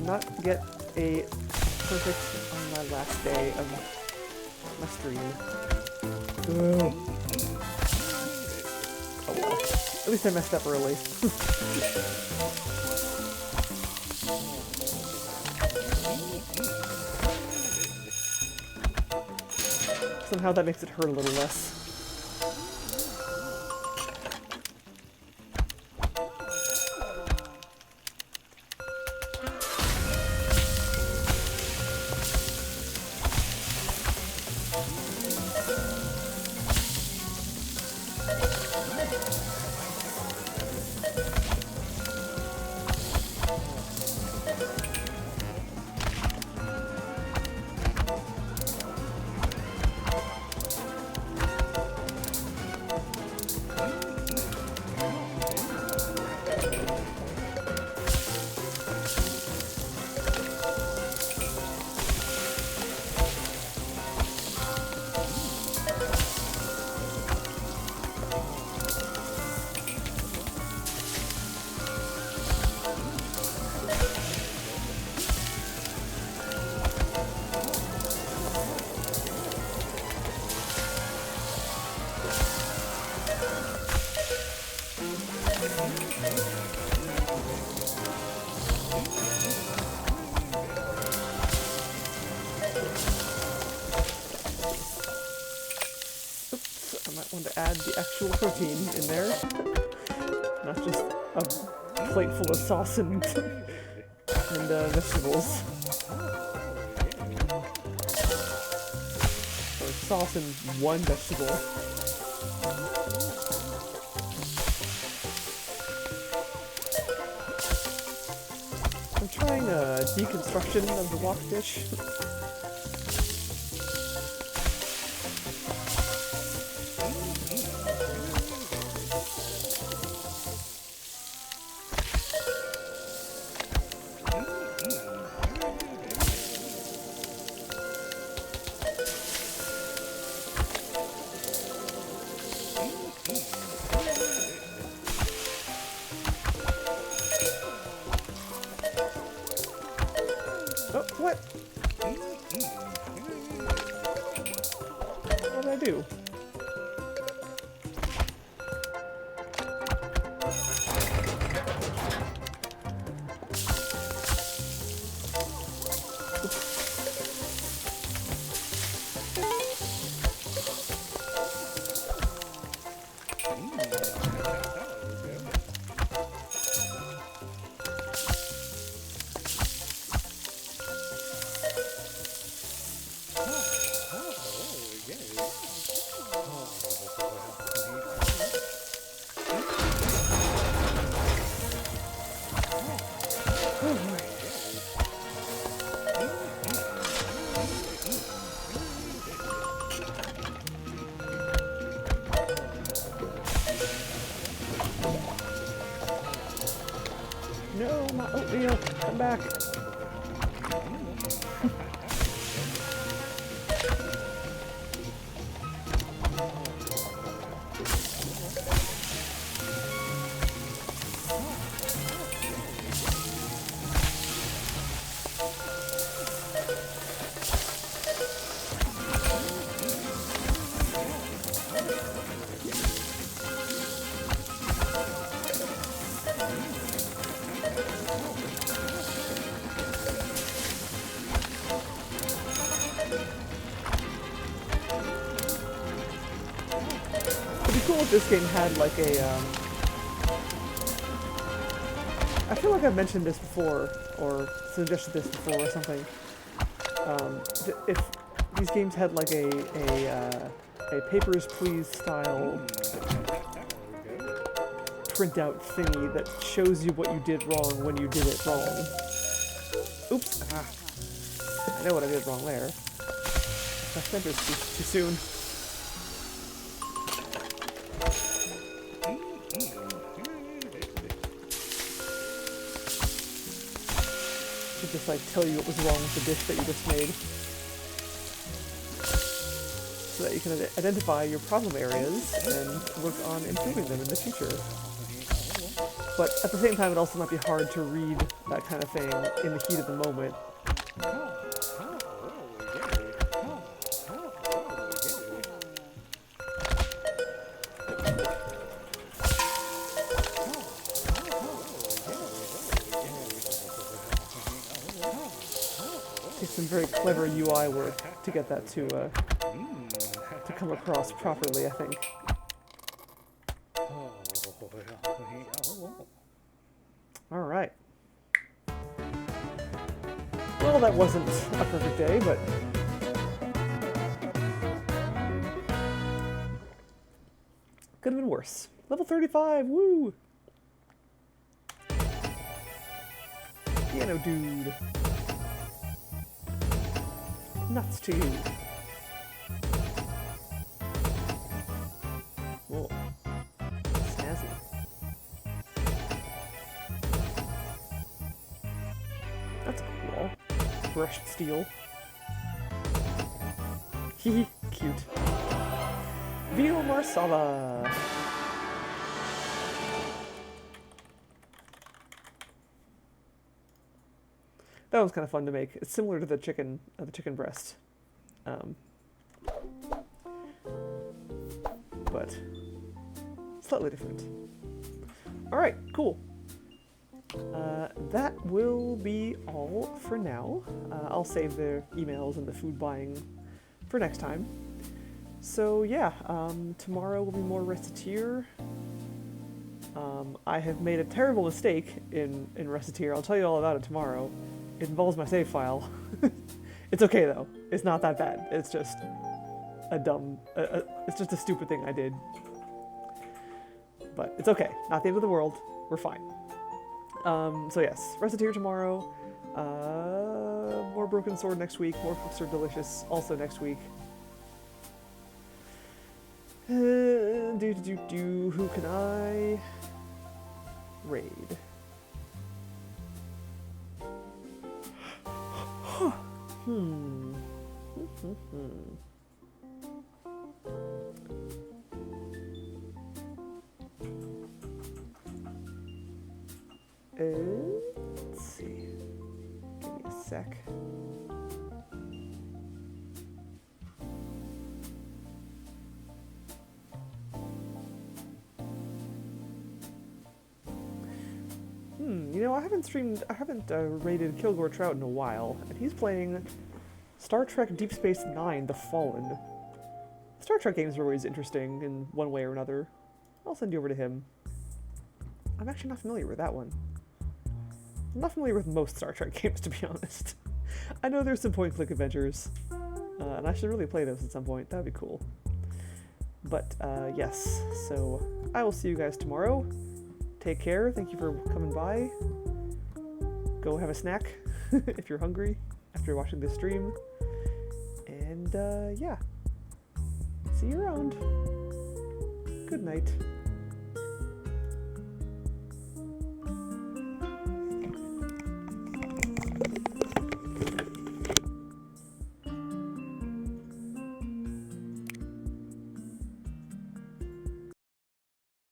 Speaker 1: Not get a perfect on my last day of my stream. Oh well. At least I messed up early. Somehow that makes it hurt a little less. Add the actual protein in there, not just a plate full of sauce and vegetables. Or sauce and one vegetable. I'm trying a deconstruction of the wok dish. What? What did I do? No, my oatmeal, come back. be cool if this game had like a, I feel like I've mentioned this before, or suggested this before or something. If these games had like a Papers, Please style printout thingy that shows you what you did wrong when you did it wrong. Oops. I know what I did wrong there. I sent this too soon. Should just like tell you what was wrong with the dish that you just made, so that you can identify your problem areas and work on improving them in the future. But at the same time, it also might be hard to read that kind of thing in the heat of the moment. Takes some very clever UI work to get that to come across properly, I think. Alright. Well, that wasn't a perfect day, but could have been worse. Level 35, woo! Piano dude. Nuts to you. Whoa. Snazzy. That's cool. Brushed steel. Hehe, cute. Vino Marsala. That was kind of fun to make. It's similar to the chicken breast, but slightly different. All right, cool. That will be all for now. I'll save the emails and the food buying for next time. So yeah, tomorrow will be more Recettear. I have made a terrible mistake in Recettear. I'll tell you all about it tomorrow. It involves my save file. It's okay though. It's not that bad. It's just it's just a stupid thing I did. But it's okay. Not the end of the world. We're fine. So yes, Recettear tomorrow. More Broken Sword next week. More Cooks Are Delicious also next week. Who can I raid? Let's see. Give me a sec. You know, I haven't raided Kilgore Trout in a while, and he's playing Star Trek Deep Space Nine: The Fallen. Star Trek games are always interesting in one way or another. I'll send you over to him. I'm actually not familiar with that one. I'm not familiar with most Star Trek games, to be honest. I know there's some point-and-click adventures, and I should really play those at some point. That would be cool. But, yes, so I will see you guys tomorrow. Take care. Thank you for coming by. Go have a snack if you're hungry after watching this stream. And, yeah. See you around. Good night.